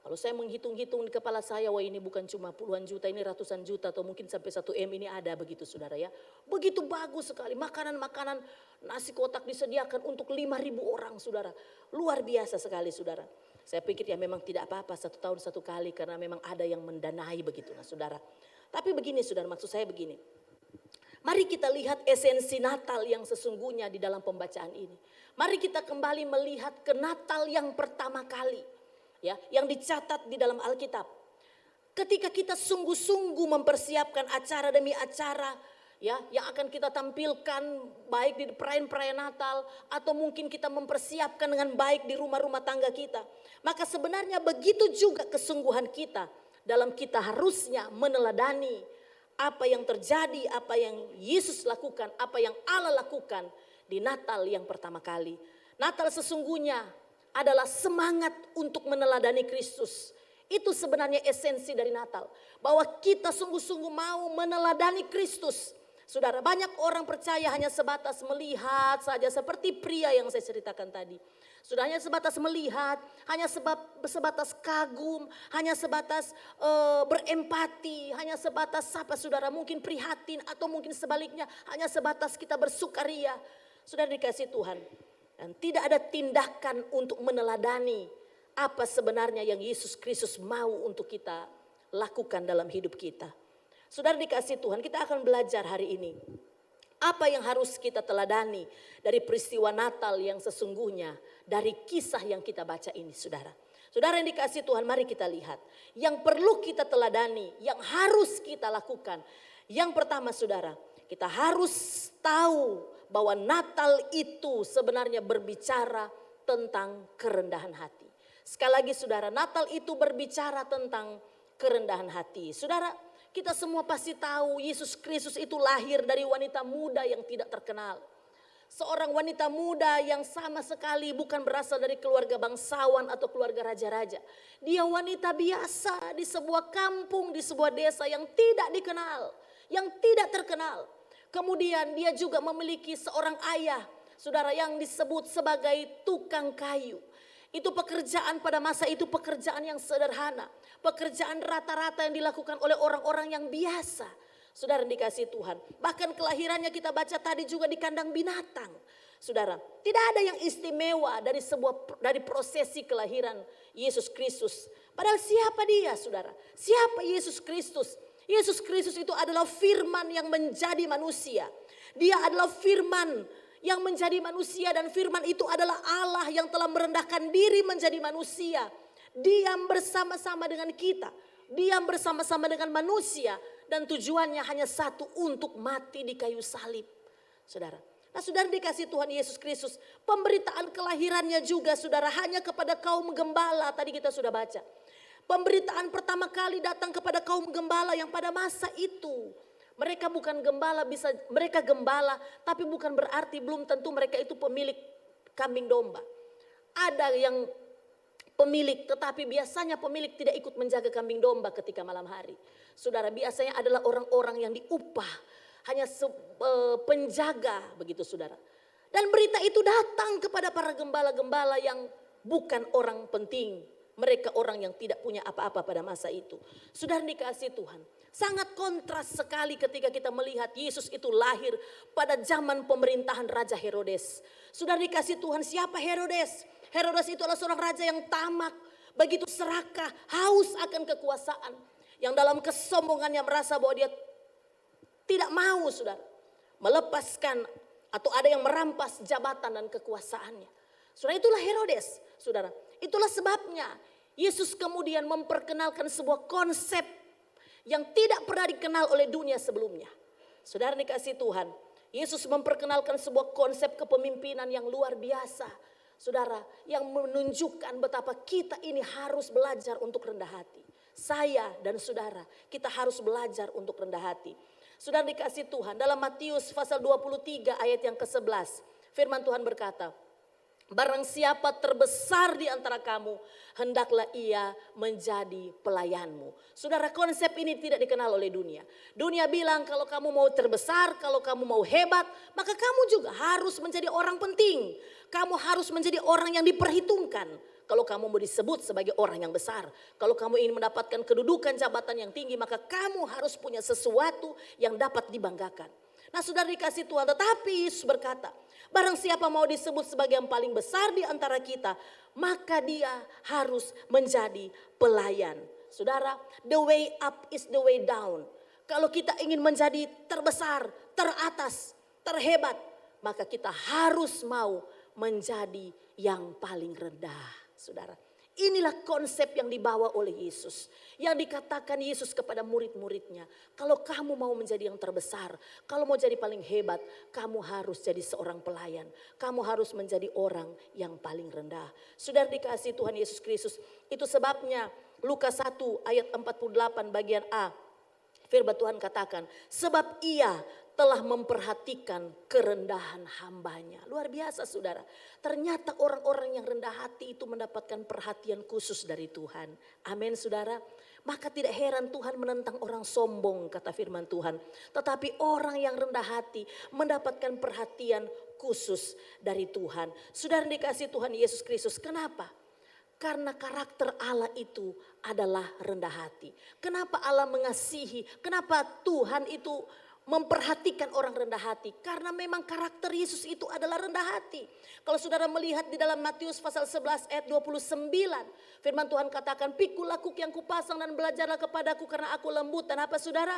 Kalau saya menghitung-hitung di kepala saya, wah ini bukan cuma puluhan juta, ini ratusan juta atau mungkin sampai 1 M ini ada begitu, saudara ya. Begitu bagus sekali, makanan-makanan, nasi kotak disediakan untuk 5.000 orang, saudara. Luar biasa sekali, saudara. Saya pikir ya memang tidak apa-apa 1 tahun 1 kali karena memang ada yang mendanai begitu, nah saudara. Tapi begini saudara, maksud saya begini. Mari kita lihat esensi Natal yang sesungguhnya di dalam pembacaan ini. Mari kita kembali melihat ke Natal yang pertama kali. Ya, yang dicatat di dalam Alkitab. Ketika kita sungguh-sungguh mempersiapkan acara demi acara, ya, yang akan kita tampilkan baik di perayaan-perayaan Natal atau mungkin kita mempersiapkan dengan baik di rumah-rumah tangga kita. Maka sebenarnya begitu juga kesungguhan kita dalam kita harusnya meneladani apa yang terjadi, apa yang Yesus lakukan, apa yang Allah lakukan di Natal yang pertama kali. Natal sesungguhnya adalah semangat untuk meneladani Kristus. Itu sebenarnya esensi dari Natal. Bahwa kita sungguh-sungguh mau meneladani Kristus. Saudara, banyak orang percaya hanya sebatas melihat saja seperti pria yang saya ceritakan tadi. Sudah hanya sebatas melihat, hanya sebatas kagum, hanya sebatas berempati, hanya sebatas apa saudara mungkin prihatin atau mungkin sebaliknya hanya sebatas kita bersukaria. Sudah dikasih Tuhan. Dan tidak ada tindakan untuk meneladani apa sebenarnya yang Yesus Kristus mau untuk kita lakukan dalam hidup kita. Saudara dikasih Tuhan, kita akan belajar hari ini. Apa yang harus kita teladani dari peristiwa Natal yang sesungguhnya, dari kisah yang kita baca ini saudara. Saudara yang dikasih Tuhan, mari kita lihat. Yang perlu kita teladani, yang harus kita lakukan. Yang pertama saudara, kita harus tahu bahwa Natal itu sebenarnya berbicara tentang kerendahan hati. Sekali lagi saudara, Natal itu berbicara tentang kerendahan hati. Saudara, kita semua pasti tahu Yesus Kristus itu lahir dari wanita muda yang tidak terkenal. Seorang wanita muda yang sama sekali bukan berasal dari keluarga bangsawan atau keluarga raja-raja. Dia wanita biasa di sebuah kampung, di sebuah desa yang tidak dikenal, yang tidak terkenal. Kemudian dia juga memiliki seorang ayah, saudara, yang disebut sebagai tukang kayu. Itu pekerjaan pada masa itu pekerjaan yang sederhana. Pekerjaan rata-rata yang dilakukan oleh orang-orang yang biasa. Saudara dikasih Tuhan. Bahkan kelahirannya kita baca tadi juga di kandang binatang. Saudara, tidak ada yang istimewa dari prosesi kelahiran Yesus Kristus. Padahal siapa dia saudara? Siapa Yesus Kristus? Yesus Kristus itu adalah firman yang menjadi manusia. Dia adalah firman yang menjadi manusia dan firman itu adalah Allah yang telah merendahkan diri menjadi manusia. Diam bersama-sama dengan kita. Diam bersama-sama dengan manusia. Dan tujuannya hanya satu, untuk mati di kayu salib. Saudara. Nah saudara dikasih Tuhan Yesus Kristus. Pemberitaan kelahirannya juga saudara hanya kepada kaum gembala. Tadi kita sudah baca. Pemberitaan pertama kali datang kepada kaum gembala yang pada masa itu. Mereka bukan gembala, mereka gembala, tapi bukan berarti belum tentu mereka itu pemilik kambing domba. Ada yang pemilik, tetapi biasanya pemilik tidak ikut menjaga kambing domba ketika malam hari. Saudara, biasanya adalah orang-orang yang diupah, hanya penjaga begitu saudara. Dan berita itu datang kepada para gembala-gembala yang bukan orang penting. Mereka orang yang tidak punya apa-apa pada masa itu. Saudara dikasih Tuhan. Sangat kontras sekali ketika kita melihat Yesus itu lahir pada zaman pemerintahan Raja Herodes. Saudara dikasih Tuhan, siapa Herodes? Herodes itu adalah seorang raja yang tamak. Begitu serakah, haus akan kekuasaan. Yang dalam kesombongannya merasa bahwa dia tidak mau saudara melepaskan atau ada yang merampas jabatan dan kekuasaannya. Saudara, itulah Herodes. Saudara, itulah sebabnya Yesus kemudian memperkenalkan sebuah konsep yang tidak pernah dikenal oleh dunia sebelumnya. Saudara dikasih Tuhan, Yesus memperkenalkan sebuah konsep kepemimpinan yang luar biasa. Saudara, yang menunjukkan betapa kita ini harus belajar untuk rendah hati. Saya dan saudara, kita harus belajar untuk rendah hati. Saudara dikasih Tuhan, dalam Matius pasal 23 ayat yang ke-11, firman Tuhan berkata, barang siapa terbesar di antara kamu, hendaklah ia menjadi pelayanmu. Saudara, konsep ini tidak dikenal oleh dunia. Dunia bilang kalau kamu mau terbesar, kalau kamu mau hebat, maka kamu juga harus menjadi orang penting. Kamu harus menjadi orang yang diperhitungkan. Kalau kamu mau disebut sebagai orang yang besar, kalau kamu ingin mendapatkan kedudukan jabatan yang tinggi, maka kamu harus punya sesuatu yang dapat dibanggakan. Nah saudara dikasih Tuhan, tetapi Yesus berkata, barang siapa mau disebut sebagai yang paling besar di antara kita, maka dia harus menjadi pelayan. Saudara, the way up is the way down. Kalau kita ingin menjadi terbesar, teratas, terhebat, maka kita harus mau menjadi yang paling rendah. Saudara, inilah konsep yang dibawa oleh Yesus. Yang dikatakan Yesus kepada murid-muridnya. Kalau kamu mau menjadi yang terbesar, kalau mau jadi paling hebat, kamu harus jadi seorang pelayan. Kamu harus menjadi orang yang paling rendah. Saudara dikasih Tuhan Yesus Kristus. Itu sebabnya Lukas 1 ayat 48 bagian A. Firman Tuhan katakan, sebab ia telah memperhatikan kerendahan hambanya. Luar biasa saudara. Ternyata orang-orang yang rendah hati itu mendapatkan perhatian khusus dari Tuhan. Amin saudara. Maka tidak heran Tuhan menentang orang sombong kata firman Tuhan. Tetapi orang yang rendah hati mendapatkan perhatian khusus dari Tuhan. Saudara dikasih Tuhan Yesus Kristus. Kenapa? Karena karakter Allah itu adalah rendah hati. Kenapa Allah mengasihi? Kenapa Tuhan itu memperhatikan orang rendah hati? Karena memang karakter Yesus itu adalah rendah hati. Kalau saudara melihat di dalam Matius pasal 11 ayat 29. Firman Tuhan katakan, pikulah kuk yang kupasang dan belajarlah kepadaku karena aku lembut. Dan apa saudara?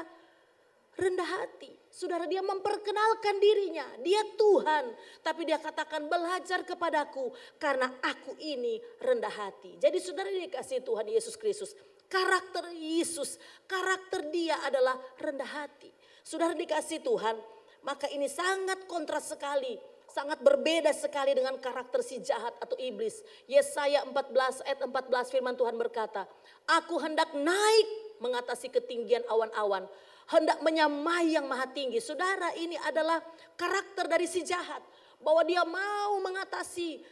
Rendah hati. Saudara, dia memperkenalkan dirinya. Dia Tuhan. Tapi dia katakan belajar kepadaku karena aku ini rendah hati. Jadi saudara dikasih Tuhan Yesus Kristus. Karakter Yesus, karakter dia adalah rendah hati. Saudara dikasih Tuhan, maka ini sangat kontras sekali. Sangat berbeda sekali dengan karakter si jahat atau iblis. Yesaya 14 ayat 14 firman Tuhan berkata, aku hendak naik mengatasi ketinggian awan-awan. Hendak menyamai yang maha tinggi. Saudara, ini adalah karakter dari si jahat. Bahwa dia mau mengatasi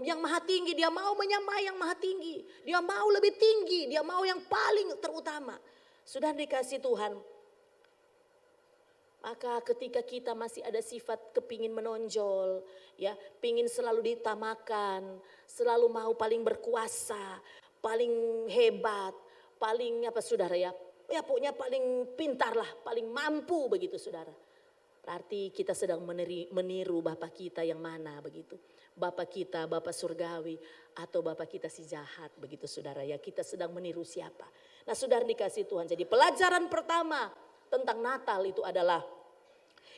yang maha tinggi. Dia mau menyamai yang maha tinggi. Dia mau lebih tinggi. Dia mau yang paling terutama. Sudah dikasih Tuhan. Maka ketika kita masih ada sifat kepingin menonjol, ya, pingin selalu ditamakan, selalu mau paling berkuasa, paling hebat, paling apa saudara ya pokoknya paling pintar lah, paling mampu begitu saudara. Berarti kita sedang meniru Bapa kita yang mana begitu. Bapa kita, Bapa surgawi atau Bapa kita si jahat begitu saudara ya. Kita sedang meniru siapa. Nah saudara dikasih Tuhan. Jadi pelajaran pertama tentang Natal itu adalah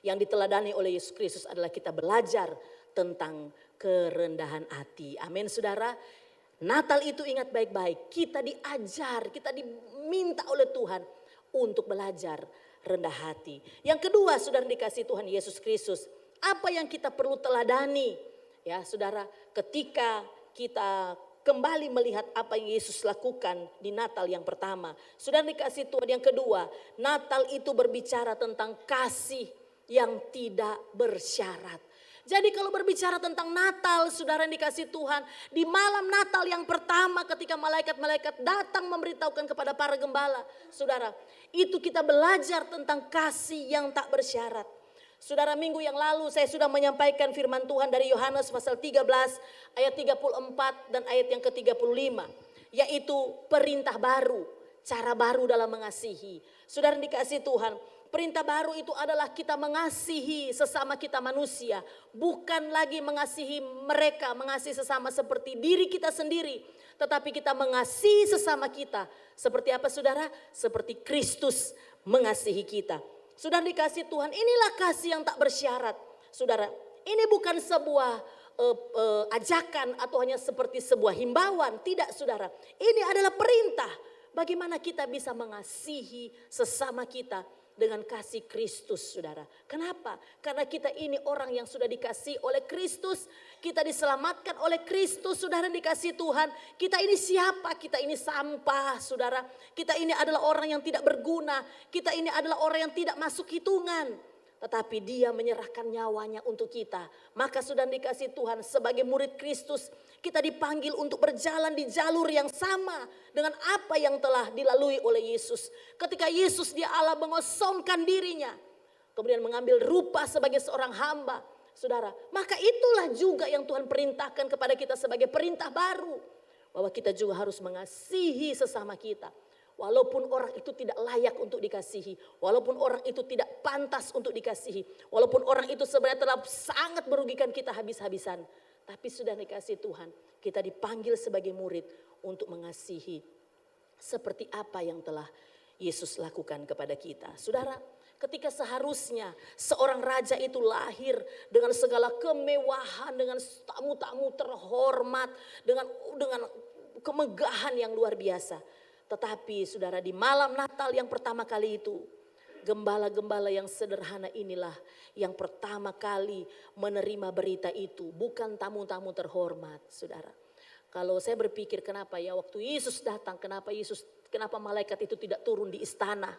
yang diteladani oleh Yesus Kristus adalah kita belajar tentang kerendahan hati. Amin saudara. Natal itu ingat baik-baik. Kita diajar, kita diminta oleh Tuhan untuk belajar rendah hati. Yang kedua saudara dikasih Tuhan Yesus Kristus. Apa yang kita perlu teladani? Ya saudara, ketika kita kembali melihat apa yang Yesus lakukan di Natal yang pertama. Saudara dikasih Tuhan yang kedua. Natal itu berbicara tentang kasih yang tidak bersyarat. Jadi kalau berbicara tentang Natal, saudara yang dikasih Tuhan, di malam Natal yang pertama ketika malaikat-malaikat datang memberitahukan kepada para gembala, saudara, itu kita belajar tentang kasih yang tak bersyarat. Saudara, minggu yang lalu saya sudah menyampaikan firman Tuhan dari Yohanes pasal 13 ayat 34 dan ayat yang ke-35, yaitu perintah baru, cara baru dalam mengasihi. Saudara dikasih Tuhan, perintah baru itu adalah kita mengasihi sesama kita manusia. Bukan lagi mengasihi mereka, mengasihi sesama seperti diri kita sendiri. Tetapi kita mengasihi sesama kita. Seperti apa saudara? Seperti Kristus mengasihi kita. Saudara dikasih Tuhan, inilah kasih yang tak bersyarat. Saudara, ini bukan sebuah ajakan atau hanya seperti sebuah himbauan. Tidak saudara, ini adalah perintah. Bagaimana kita bisa mengasihi sesama kita dengan kasih Kristus saudara. Kenapa? Karena kita ini orang yang sudah dikasih oleh Kristus. Kita diselamatkan oleh Kristus saudara dikasih Tuhan. Kita ini siapa? Kita ini sampah saudara. Kita ini adalah orang yang tidak berguna. Kita ini adalah orang yang tidak masuk hitungan. Tetapi dia menyerahkan nyawanya untuk kita. Maka sudah dikasih Tuhan sebagai murid Kristus. Kita dipanggil untuk berjalan di jalur yang sama dengan apa yang telah dilalui oleh Yesus. Ketika Yesus dia Allah mengosongkan dirinya. Kemudian mengambil rupa sebagai seorang hamba. Saudara, maka itulah juga yang Tuhan perintahkan kepada kita sebagai perintah baru. Bahwa kita juga harus mengasihi sesama kita. Walaupun orang itu tidak layak untuk dikasihi. Walaupun orang itu tidak pantas untuk dikasihi. Walaupun orang itu sebenarnya telah sangat merugikan kita habis-habisan. Tapi sudah dikasih Tuhan. Kita dipanggil sebagai murid untuk mengasihi. Seperti apa yang telah Yesus lakukan kepada kita. Saudara, ketika seharusnya seorang raja itu lahir dengan segala kemewahan. Dengan tamu-tamu terhormat. Dengan kemegahan yang luar biasa. Tetapi saudara di malam Natal yang pertama kali itu, gembala-gembala yang sederhana inilah yang pertama kali menerima berita itu. Bukan tamu-tamu terhormat saudara. Kalau saya berpikir kenapa ya waktu Yesus datang, kenapa malaikat itu tidak turun di istana.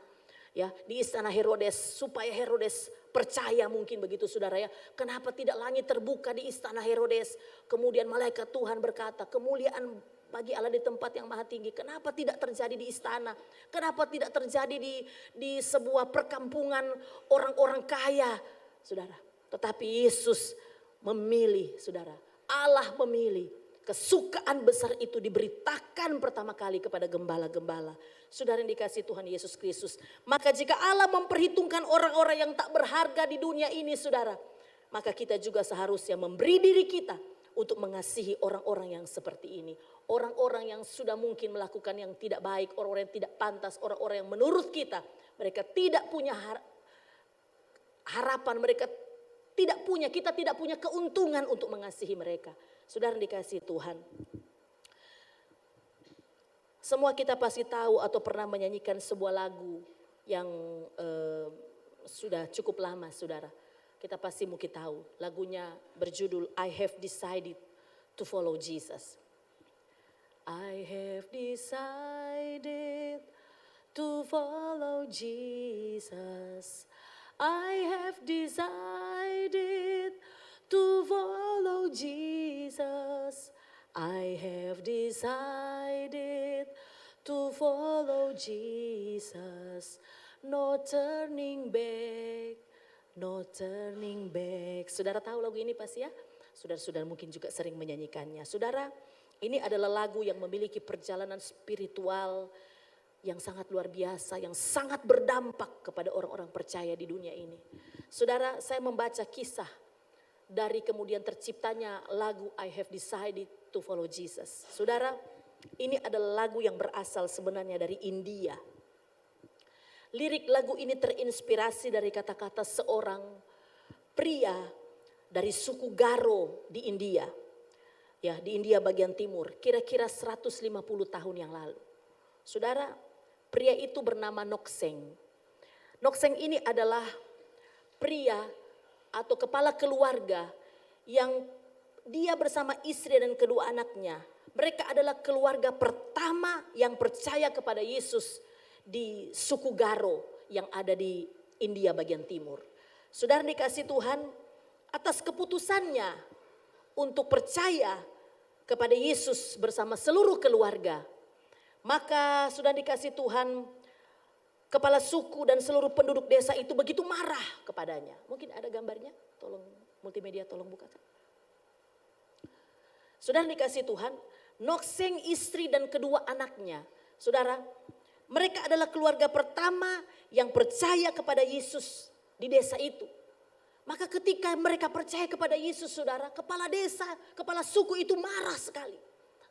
Ya, di istana Herodes supaya Herodes percaya mungkin begitu saudara ya. Kenapa tidak langit terbuka di istana Herodes? Kemudian malaikat Tuhan berkata, kemuliaan bagi Allah di tempat yang maha tinggi. Kenapa tidak terjadi di istana? Kenapa tidak terjadi di sebuah perkampungan orang-orang kaya, saudara? Tetapi Yesus memilih, saudara. Allah memilih. Kesukaan besar itu diberitakan pertama kali kepada gembala-gembala. Saudara yang dikasihi Tuhan Yesus Kristus. Maka jika Allah memperhitungkan orang-orang yang tak berharga di dunia ini, saudara, maka kita juga seharusnya memberi diri kita untuk mengasihi orang-orang yang seperti ini. Orang-orang yang sudah mungkin melakukan yang tidak baik, orang-orang yang tidak pantas, orang-orang yang menurut kita mereka tidak punya harapan, kita tidak punya keuntungan untuk mengasihi mereka. Saudara dikasihi Tuhan. Semua kita pasti tahu atau pernah menyanyikan sebuah lagu yang sudah cukup lama, saudara. Kita pasti mungkin tahu. Lagunya berjudul I Have Decided to Follow Jesus. I have decided to follow Jesus. I have decided to follow Jesus. I have decided to follow Jesus. No turning back, no turning back. Saudara tahu lagu ini pasti ya? Saudara-saudara mungkin juga sering menyanyikannya. Saudara, ini adalah lagu yang memiliki perjalanan spiritual yang sangat luar biasa, yang sangat berdampak kepada orang-orang percaya di dunia ini. Saudara, saya membaca kisah dari kemudian terciptanya lagu I Have Decided to Follow Jesus. Saudara, ini adalah lagu yang berasal sebenarnya dari India. Lirik lagu ini terinspirasi dari kata-kata seorang pria dari suku Garo di India. Ya, di India bagian timur, kira-kira 150 tahun yang lalu. Saudara, pria itu bernama Nokseng. Nokseng ini adalah pria atau kepala keluarga yang dia bersama istri dan kedua anaknya. Mereka adalah keluarga pertama yang percaya kepada Yesus di suku Garo yang ada di India bagian timur. Saudara dikasih Tuhan, atas keputusannya untuk percaya kepada Yesus bersama seluruh keluarga, maka sudah dikasih Tuhan, kepala suku dan seluruh penduduk desa itu begitu marah kepadanya. Mungkin ada gambarnya, tolong multimedia tolong bukakan. Sudah dikasih Tuhan, Nokseng istri dan kedua anaknya, saudara, mereka adalah keluarga pertama yang percaya kepada Yesus di desa itu. Maka ketika mereka percaya kepada Yesus, saudara, kepala desa, kepala suku itu marah sekali.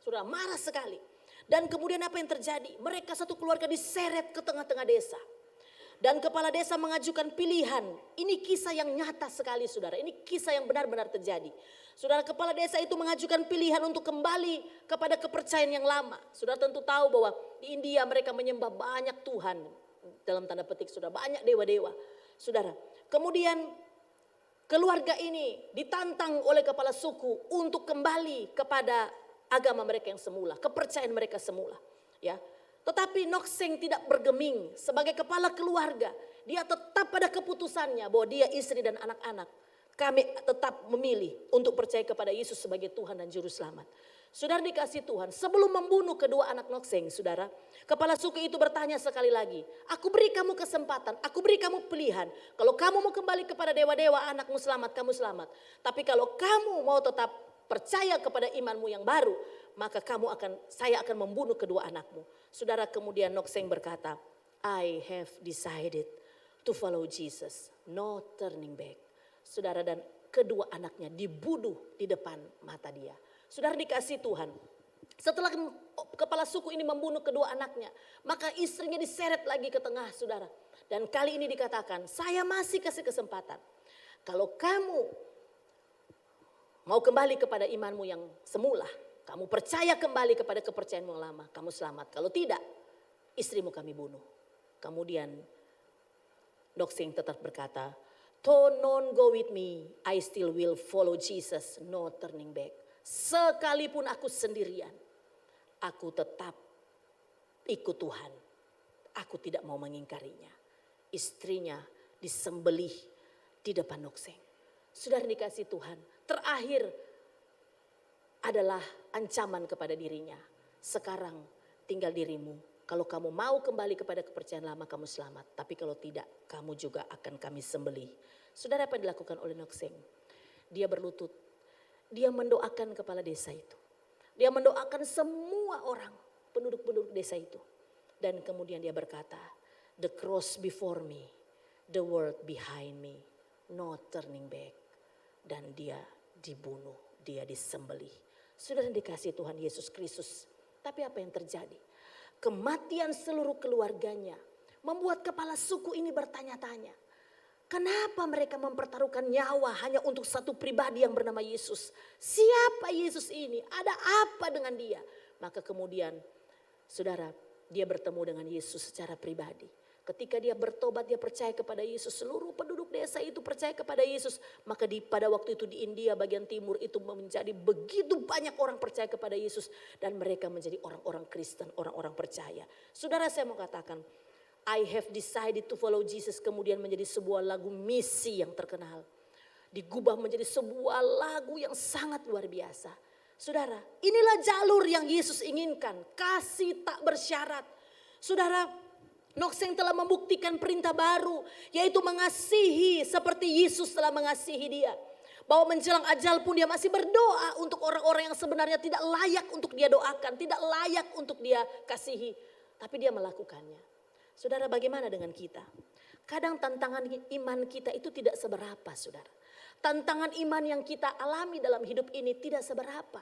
Saudara, marah sekali. Dan kemudian apa yang terjadi? Mereka satu keluarga diseret ke tengah-tengah desa. Dan kepala desa mengajukan pilihan. Ini kisah yang nyata sekali, saudara. Ini kisah yang benar-benar terjadi. Saudara, kepala desa itu mengajukan pilihan untuk kembali kepada kepercayaan yang lama. Saudara tentu tahu bahwa di India mereka menyembah banyak Tuhan. Dalam tanda petik, saudara, banyak dewa-dewa. Saudara, kemudian keluarga ini ditantang oleh kepala suku untuk kembali kepada agama mereka yang semula, kepercayaan mereka semula, ya. Tetapi Nokseng tidak bergeming sebagai kepala keluarga. Dia tetap pada keputusannya bahwa dia, istri dan anak-anak, kami tetap memilih untuk percaya kepada Yesus sebagai Tuhan dan Juru Selamat. Saudara dikasih Tuhan, sebelum membunuh kedua anak Nokseng, saudara, kepala suku itu bertanya sekali lagi, aku beri kamu kesempatan, aku beri kamu pilihan. Kalau kamu mau kembali kepada dewa-dewa, anakmu selamat, kamu selamat. Tapi kalau kamu mau tetap percaya kepada imanmu yang baru, maka saya akan membunuh kedua anakmu. Saudara, kemudian Nokseng berkata, I have decided to follow Jesus, no turning back. Saudara, dan kedua anaknya dibunuh di depan mata dia. Saudara dikasih Tuhan, setelah kepala suku ini membunuh kedua anaknya, maka istrinya diseret lagi ke tengah, saudara. Dan kali ini dikatakan, saya masih kasih kesempatan. Kalau kamu mau kembali kepada imanmu yang semula, kamu percaya kembali kepada kepercayaanmu yang lama, kamu selamat. Kalau tidak, istrimu kami bunuh. Kemudian Nokseng tetap berkata, don't go with me, I still will follow Jesus, no turning back. Sekalipun aku sendirian, aku tetap ikut Tuhan. Aku tidak mau mengingkarinya. istrinya disembelih di depan Nokseng. Saudara dikasih Tuhan, terakhir adalah ancaman kepada dirinya. Sekarang tinggal dirimu. Kalau kamu mau kembali kepada kepercayaan lama, kamu selamat. Tapi kalau tidak, kamu juga akan kami sembelih. Saudara, apa yang dilakukan oleh Nokseng? Dia berlutut. Dia mendoakan kepala desa itu. Dia mendoakan semua orang, penduduk-penduduk desa itu. Dan kemudian dia berkata, the cross before me, the world behind me, no turning back. Dan dia dibunuh, dia disembelih. Saudara dikasih Tuhan Yesus Kristus. Tapi apa yang terjadi? Kematian seluruh keluarganya membuat kepala suku ini bertanya-tanya. Kenapa mereka mempertaruhkan nyawa hanya untuk satu pribadi yang bernama Yesus? Siapa Yesus ini? Ada apa dengan dia? Maka kemudian saudara, dia bertemu dengan Yesus secara pribadi. Ketika dia bertobat, dia percaya kepada Yesus. Seluruh penduduk desa itu percaya kepada Yesus. Maka pada waktu itu di India bagian timur itu menjadi begitu banyak orang percaya kepada Yesus. Dan mereka menjadi orang-orang Kristen, orang-orang percaya. Saudara, saya mau katakan, I have decided to follow Jesus kemudian menjadi sebuah lagu misi yang terkenal. Digubah menjadi sebuah lagu yang sangat luar biasa. Saudara, inilah jalur yang Yesus inginkan. Kasih tak bersyarat. Saudara, Nokseng telah membuktikan perintah baru, yaitu mengasihi seperti Yesus telah mengasihi dia. Bahwa menjelang ajal pun dia masih berdoa untuk orang-orang yang sebenarnya tidak layak untuk dia doakan, tidak layak untuk dia kasihi. Tapi dia melakukannya. Saudara, bagaimana dengan kita? Kadang tantangan iman kita itu tidak seberapa, saudara. Tantangan iman yang kita alami dalam hidup ini tidak seberapa.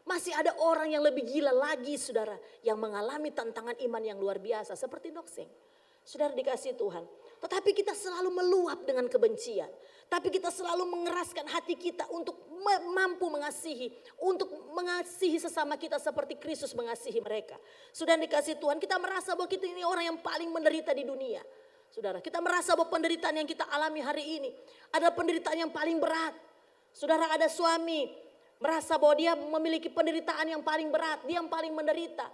Masih ada orang yang lebih gila lagi, saudara, yang mengalami tantangan iman yang luar biasa seperti Nokseng. Saudara dikasih Tuhan, tetapi kita selalu meluap dengan kebencian. Tapi kita selalu mengeraskan hati kita untuk mampu mengasihi, untuk mengasihi sesama kita seperti Kristus mengasihi mereka. Saudara dikasih Tuhan, kita merasa bahwa kita ini orang yang paling menderita di dunia. Saudara, kita merasa bahwa penderitaan yang kita alami hari ini adalah penderitaan yang paling berat. Saudara, ada suami merasa bahwa dia memiliki penderitaan yang paling berat, dia yang paling menderita.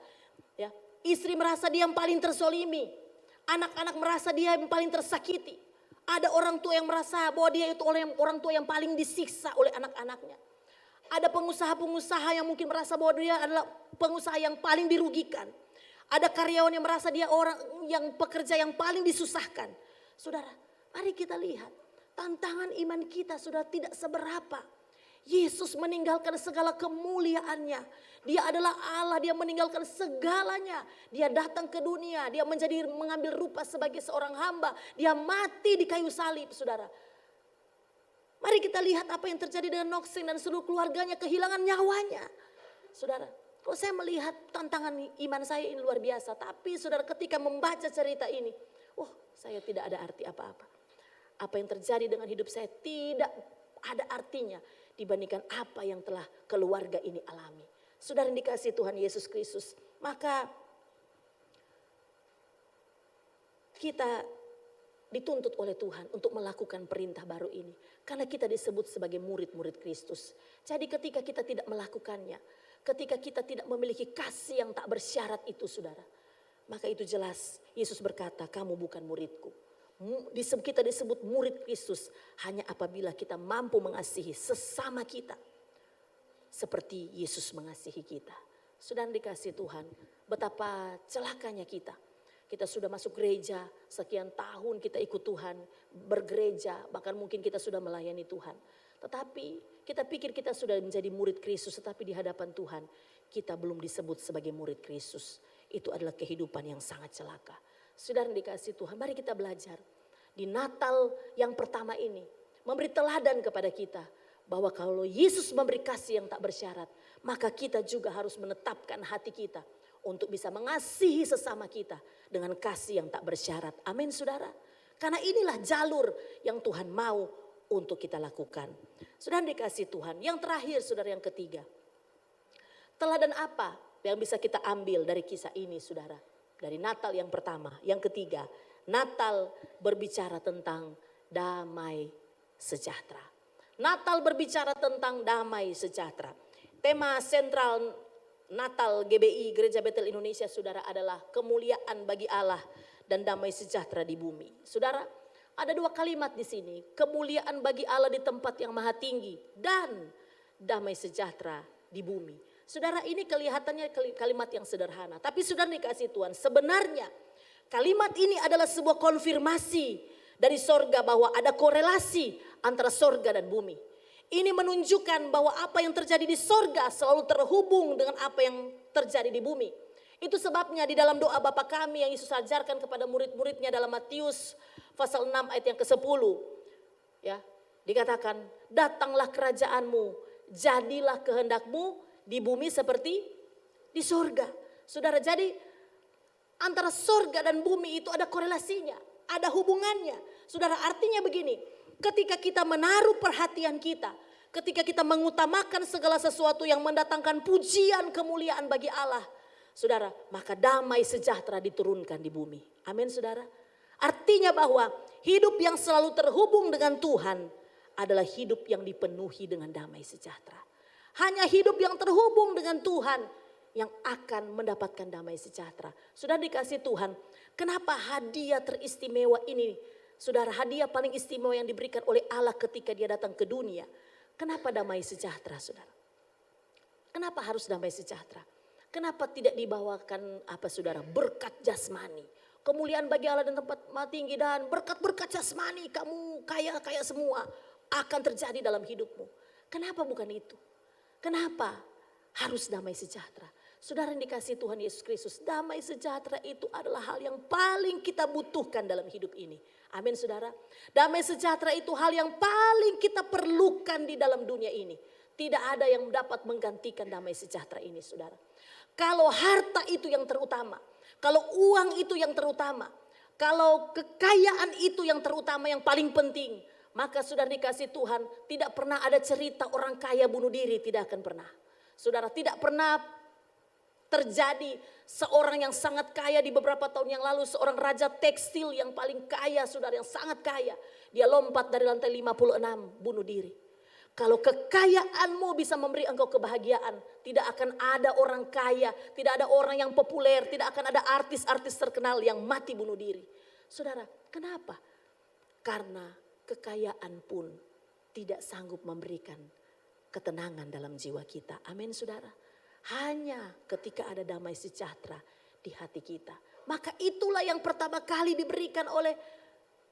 Ya, istri merasa dia yang paling tersolimi, anak-anak merasa dia yang paling tersakiti. Ada orang tua yang merasa bahwa dia itu orang tua yang paling disiksa oleh anak-anaknya. Ada pengusaha-pengusaha yang mungkin merasa bahwa dia adalah pengusaha yang paling dirugikan. Ada karyawan yang merasa dia orang yang pekerja yang paling disusahkan. Saudara, mari kita lihat tantangan iman kita sudah tidak seberapa. Yesus meninggalkan segala kemuliaannya. Dia adalah Allah, dia meninggalkan segalanya. Dia datang ke dunia, dia mengambil rupa sebagai seorang hamba. Dia mati di kayu salib, saudara. Mari kita lihat apa yang terjadi dengan Nokseng dan seluruh keluarganya kehilangan nyawanya. Saudara, kalau saya melihat tantangan iman saya ini luar biasa. Tapi saudara, ketika membaca cerita ini, saya tidak ada arti apa-apa. Apa yang terjadi dengan hidup saya tidak ada artinya dibandingkan apa yang telah keluarga ini alami. Saudara yang dikasihi Tuhan Yesus Kristus, maka kita dituntut oleh Tuhan untuk melakukan perintah baru ini. Karena kita disebut sebagai murid-murid Kristus. Jadi ketika kita tidak melakukannya, ketika kita tidak memiliki kasih yang tak bersyarat itu, saudara, maka itu jelas Yesus berkata, kamu bukan muridku. Kita disebut murid Kristus hanya apabila kita mampu mengasihi sesama kita seperti Yesus mengasihi kita. Sudah dikasih Tuhan, betapa celakanya kita. Kita sudah masuk gereja, sekian tahun kita ikut Tuhan, bergereja, bahkan mungkin kita sudah melayani Tuhan. Tetapi kita pikir kita sudah menjadi murid Kristus, tetapi di hadapan Tuhan kita belum disebut sebagai murid Kristus. Itu adalah kehidupan yang sangat celaka. Saudara dikasih Tuhan, mari kita belajar. Di Natal yang pertama ini, memberi teladan kepada kita. Bahwa kalau Yesus memberi kasih yang tak bersyarat, maka kita juga harus menetapkan hati kita. Untuk bisa mengasihi sesama kita dengan kasih yang tak bersyarat. Amin saudara. Karena inilah jalur yang Tuhan mau untuk kita lakukan. Saudara dikasih Tuhan. Yang terakhir saudara, yang ketiga. Teladan apa yang bisa kita ambil dari kisah ini saudara? Dari Natal yang pertama. Yang ketiga, Natal berbicara tentang damai sejahtera. Natal berbicara tentang damai sejahtera. Tema sentral Natal GBI Gereja Betel Indonesia saudara adalah kemuliaan bagi Allah dan damai sejahtera di bumi. Saudara, ada dua kalimat di sini. Kemuliaan bagi Allah di tempat yang maha tinggi dan damai sejahtera di bumi. Saudara, ini kelihatannya kalimat yang sederhana. Tapi saudara dikasih Tuhan, sebenarnya kalimat ini adalah sebuah konfirmasi dari sorga bahwa ada korelasi antara sorga dan bumi. Ini menunjukkan bahwa apa yang terjadi di sorga selalu terhubung dengan apa yang terjadi di bumi. Itu sebabnya di dalam doa Bapa kami yang Yesus ajarkan kepada murid-muridnya dalam Matius pasal 6 ayat yang ke-10. Ya, dikatakan, datanglah kerajaanmu, jadilah kehendakmu di bumi seperti di sorga. Saudara, jadi antara sorga dan bumi itu ada korelasinya, ada hubungannya. Saudara, artinya begini, ketika kita menaruh perhatian kita, ketika kita mengutamakan segala sesuatu yang mendatangkan pujian kemuliaan bagi Allah, saudara, maka damai sejahtera diturunkan di bumi. Amin, saudara. Artinya bahwa hidup yang selalu terhubung dengan Tuhan adalah hidup yang dipenuhi dengan damai sejahtera. Hanya hidup yang terhubung dengan Tuhan yang akan mendapatkan damai sejahtera. Sudah dikasih Tuhan, kenapa hadiah teristimewa ini? Saudara, hadiah paling istimewa yang diberikan oleh Allah ketika dia datang ke dunia. Kenapa damai sejahtera, saudara? Kenapa harus damai sejahtera? Kenapa tidak dibawakan saudara, berkat jasmani? Kemuliaan bagi Allah dan tempat tinggi dan berkat-berkat jasmani, kamu kaya semua akan terjadi dalam hidupmu. Kenapa bukan itu? Kenapa harus damai sejahtera? Saudara yang dikasih Tuhan Yesus Kristus, damai sejahtera itu adalah hal yang paling kita butuhkan dalam hidup ini. Amin, saudara. Damai sejahtera itu hal yang paling kita perlukan di dalam dunia ini. Tidak ada yang dapat menggantikan damai sejahtera ini, saudara. Kalau harta itu yang terutama, kalau uang itu yang terutama, kalau kekayaan itu yang terutama, yang paling penting, maka saudara dikasih Tuhan, tidak pernah ada cerita orang kaya bunuh diri, tidak akan pernah. Saudara, tidak pernah terjadi seorang yang sangat kaya di beberapa tahun yang lalu, seorang raja tekstil yang paling kaya, saudara, yang sangat kaya. Dia lompat dari lantai 56, bunuh diri. Kalau kekayaanmu bisa memberi engkau kebahagiaan, tidak akan ada orang kaya, tidak ada orang yang populer, tidak akan ada artis-artis terkenal yang mati bunuh diri. Saudara, kenapa? Karena kekayaan pun tidak sanggup memberikan ketenangan dalam jiwa kita. Amin, saudara. Hanya ketika ada damai sejahtera di hati kita. Maka itulah yang pertama kali diberikan oleh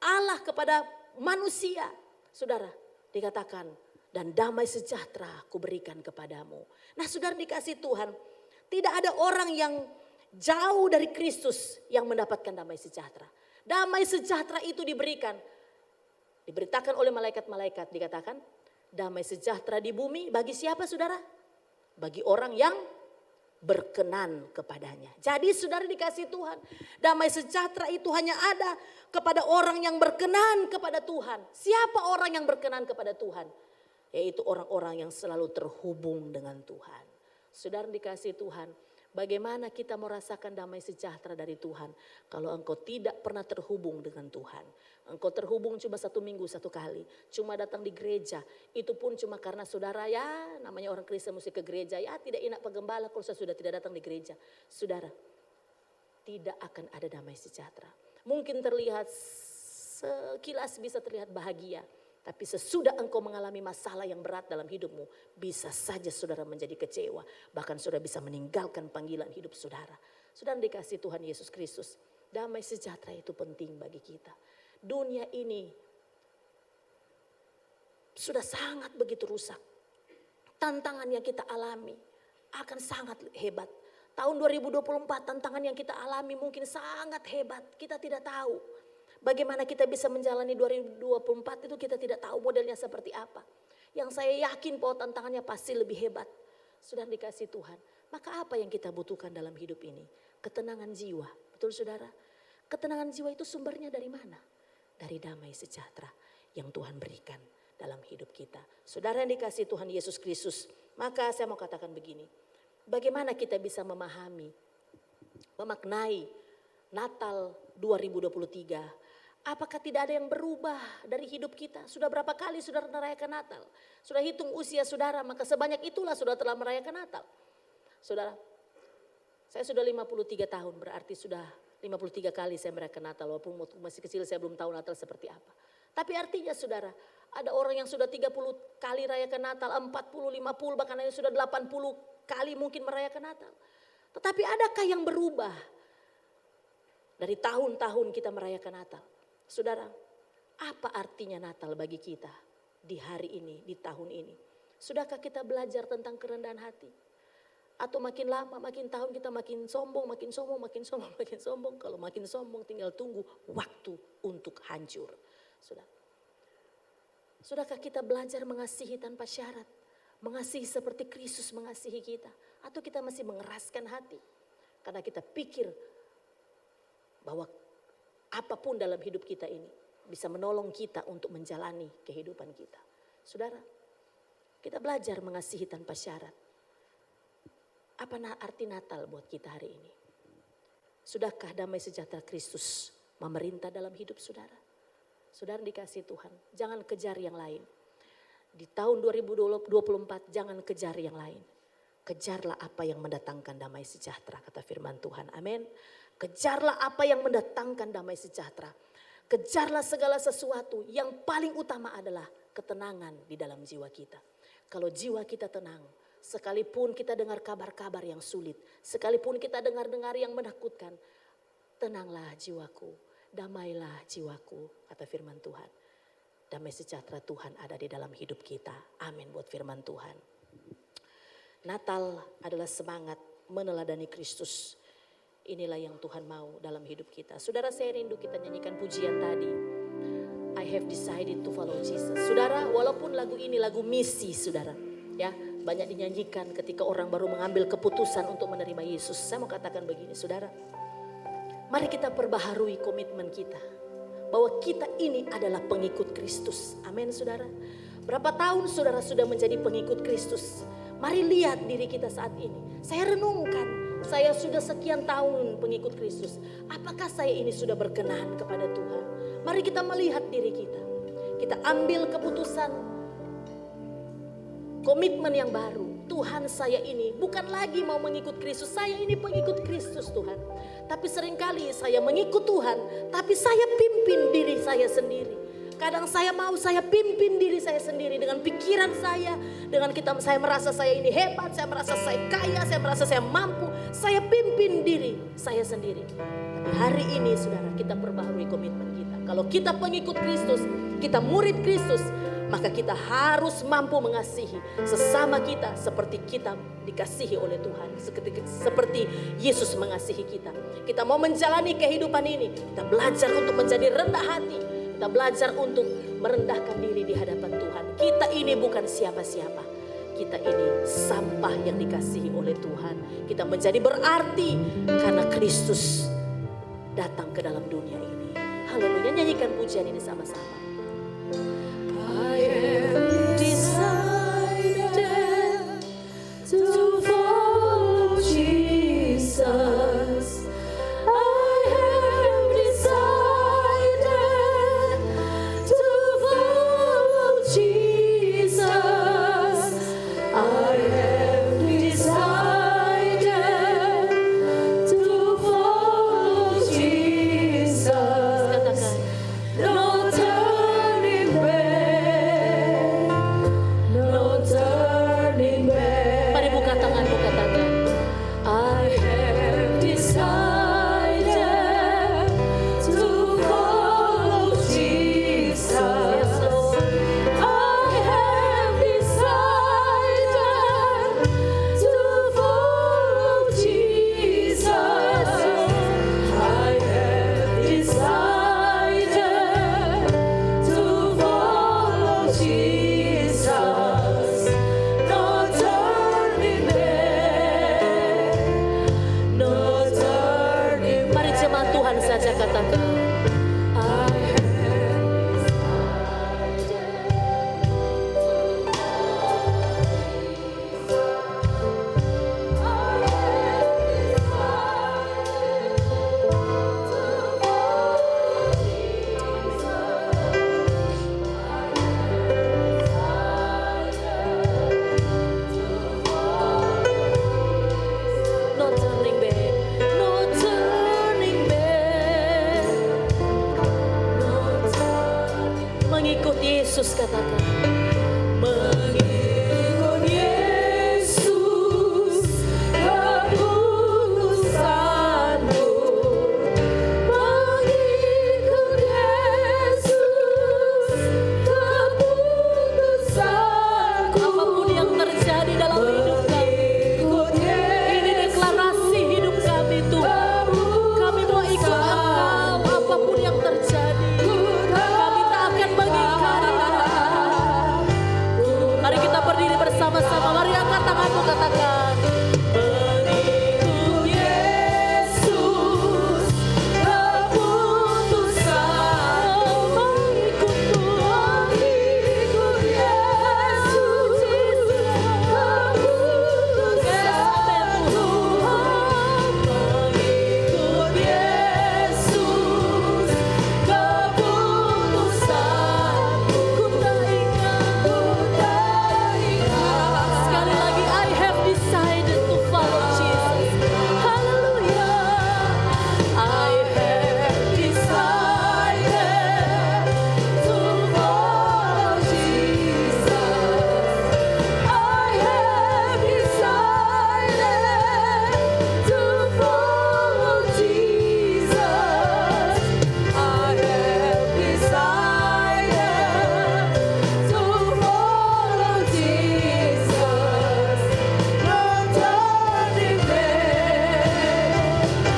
Allah kepada manusia. Saudara, dikatakan, dan damai sejahtera aku berikan kepadamu. Nah, saudara dikasih Tuhan, tidak ada orang yang jauh dari Kristus yang mendapatkan damai sejahtera. Damai sejahtera itu diberitakan oleh malaikat-malaikat, dikatakan damai sejahtera di bumi bagi siapa, saudara? Bagi orang yang berkenan kepadanya. Jadi saudara dikasih Tuhan, damai sejahtera itu hanya ada kepada orang yang berkenan kepada Tuhan. Siapa orang yang berkenan kepada Tuhan? Yaitu orang-orang yang selalu terhubung dengan Tuhan. Saudara dikasih Tuhan, bagaimana kita merasakan damai sejahtera dari Tuhan kalau engkau tidak pernah terhubung dengan Tuhan. Engkau terhubung cuma 1 minggu 1 kali, cuma datang di gereja. Itu pun cuma karena saudara, ya namanya orang Kristen mesti ke gereja, ya tidak enak penggembala kalau saya sudah tidak datang di gereja. Saudara, tidak akan ada damai sejahtera. Mungkin terlihat sekilas bisa terlihat bahagia. Tapi sesudah engkau mengalami masalah yang berat dalam hidupmu, bisa saja saudara menjadi kecewa. Bahkan saudara bisa meninggalkan panggilan hidup saudara. Saudara dikasih Tuhan Yesus Kristus, damai sejahtera itu penting bagi kita. Dunia ini sudah sangat begitu rusak. Tantangan yang kita alami akan sangat hebat. Tahun 2024 tantangan yang kita alami mungkin sangat hebat, kita tidak tahu. Bagaimana kita bisa menjalani 2024 itu kita tidak tahu modelnya seperti apa. Yang saya yakin bahwa tantangannya pasti lebih hebat. Sudah dikasih Tuhan. Maka apa yang kita butuhkan dalam hidup ini? Ketenangan jiwa. Betul saudara? Ketenangan jiwa itu sumbernya dari mana? Dari damai sejahtera yang Tuhan berikan dalam hidup kita. Saudara yang dikasih Tuhan Yesus Kristus. Maka saya mau katakan begini. Bagaimana kita bisa memahami, memaknai Natal 2023? Apakah tidak ada yang berubah dari hidup kita? Sudah berapa kali saudara merayakan Natal? Sudah hitung usia saudara, maka sebanyak itulah saudara telah merayakan Natal. Saudara, saya sudah 53 tahun, berarti sudah 53 kali saya merayakan Natal, walaupun waktu masih kecil saya belum tahu Natal seperti apa. Tapi artinya saudara, ada orang yang sudah 30 kali rayakan Natal, 40, 50, bahkan yang sudah 80 kali mungkin merayakan Natal. Tetapi adakah yang berubah dari tahun-tahun kita merayakan Natal? Saudara, apa artinya Natal bagi kita di hari ini, di tahun ini? Sudahkah kita belajar tentang kerendahan hati? Atau makin lama, makin tahun kita makin sombong, makin sombong, makin sombong, makin sombong. Kalau makin sombong tinggal tunggu waktu untuk hancur. Sudahkah kita belajar mengasihi tanpa syarat? Mengasihi seperti Kristus mengasihi kita? Atau kita masih mengeraskan hati? Karena kita pikir bahwa apapun dalam hidup kita ini bisa menolong kita untuk menjalani kehidupan kita. Saudara, kita belajar mengasihi tanpa syarat. Apa arti Natal buat kita hari ini? Sudahkah damai sejahtera Kristus memerintah dalam hidup saudara? Saudara dikasih Tuhan, jangan kejar yang lain. Di tahun 2024 jangan kejar yang lain. Kejarlah apa yang mendatangkan damai sejahtera, kata firman Tuhan. Amin. Kejarlah apa yang mendatangkan damai sejahtera. Kejarlah segala sesuatu, yang paling utama adalah ketenangan di dalam jiwa kita. Kalau jiwa kita tenang, sekalipun kita dengar kabar-kabar yang sulit, sekalipun kita dengar-dengar yang menakutkan, tenanglah jiwaku, damailah jiwaku, kata firman Tuhan. Damai sejahtera Tuhan ada di dalam hidup kita. Amin buat firman Tuhan. Natal adalah semangat meneladani Kristus. Inilah yang Tuhan mau dalam hidup kita. Saudara, saya rindu kita nyanyikan pujian tadi. I have decided to follow Jesus. Saudara, walaupun lagu ini lagu misi, saudara, ya, banyak dinyanyikan ketika orang baru mengambil keputusan untuk menerima Yesus. Saya mau katakan begini, saudara. Mari kita perbaharui komitmen kita. Bahwa kita ini adalah pengikut Kristus. Amin, saudara. Berapa tahun saudara sudah menjadi pengikut Kristus? Mari lihat diri kita saat ini. Saya renungkan, saya sudah sekian tahun pengikut Kristus. Apakah saya ini sudah berkenan kepada Tuhan? Mari kita melihat diri kita. Kita ambil keputusan, komitmen yang baru. Tuhan, saya ini bukan lagi mau mengikut Kristus. Saya ini pengikut Kristus, Tuhan. Tapi seringkali saya mengikut Tuhan, tapi saya pimpin diri saya sendiri. Kadang saya pimpin diri saya sendiri dengan pikiran saya, dengan saya merasa saya ini hebat, saya merasa saya kaya, saya merasa saya mampu. Saya pimpin diri saya sendiri. Tapi hari ini saudara, kita perbaharui komitmen kita. Kalau kita pengikut Kristus, kita murid Kristus, maka kita harus mampu mengasihi sesama kita seperti kita dikasihi oleh Tuhan. Seperti Yesus mengasihi kita. Kita mau menjalani kehidupan ini, kita belajar untuk menjadi rendah hati. Kita belajar untuk merendahkan diri di hadapan Tuhan. Kita ini bukan siapa-siapa. Kita ini sampah yang dikasihi oleh Tuhan. Kita menjadi berarti karena Kristus datang ke dalam dunia ini. Haleluya, nyanyikan pujian ini sama-sama. I have decided to follow Jesus. I have decided to follow Jesus. I have decided to follow Jesus. Katakan, no turning back, no turning back. Mari buka tangan, buka tangan. I have decided to follow Jesus. Yes, Lord. I have decided to follow Jesus. I have decided to follow Jesus. No turning back, no turning back. Mari jemaat Tuhan saja katakan, I have no turning back, no turning back. Yesus, katakan. Mengikut Yesus, keputusanmu. Mengikut Yesus, keputusanku. Apapun yang terjadi dalam hidup kami, ini deklarasi hidup kami Tuhan. Kami mau ikut Engkau apapun yang terjadi. Kami tak akan mengingkari. Mari kita berdiri bersama-sama. Mari angkat tanganmu, katakan. Mengikut Yesus, keputusan. Mengikutmu. Mengikut Yesus, keputusanmu. Mengikut Yesus, keputusanmu. Ku tak ingat. Sekali lagi, I have decided to follow Jesus. Hallelujah. I have decided to follow Jesus. I have decided to follow Jesus. I have decided to follow Jesus. No turning back.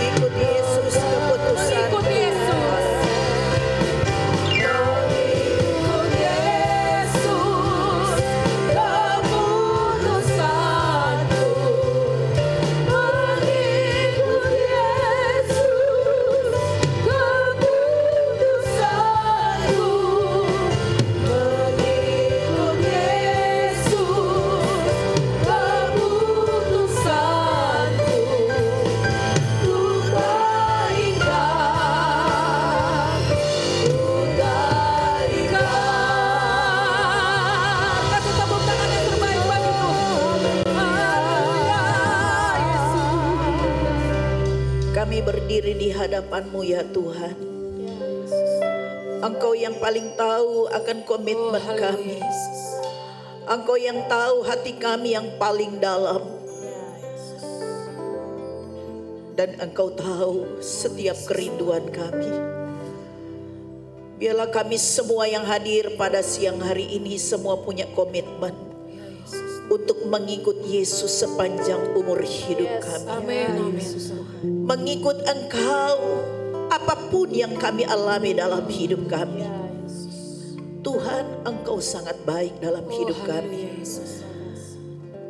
Ikut Yesus keputusan. Ikut Yesus. Mengikut Yesus, keputusanku. Mengikut Yesus, keputusanku. Mengikut Yesus, keputusanku. Ku tak ingat. Kasih tepuk tangan yang terbaik bagi Tuhan. Haleluya, Yesus. Kami berdiri di hadapan-Mu ya Tuhan. Engkau yang paling tahu akan komitmen kami. Engkau yang tahu hati kami yang paling dalam. Dan Engkau tahu setiap kerinduan kami. Biarlah kami semua yang hadir pada siang hari ini semua punya komitmen untuk mengikut Yesus sepanjang umur hidup kami. Amin. Mengikut Engkau apapun yang kami alami dalam hidup kami. Tuhan, Engkau sangat baik dalam hidup kami.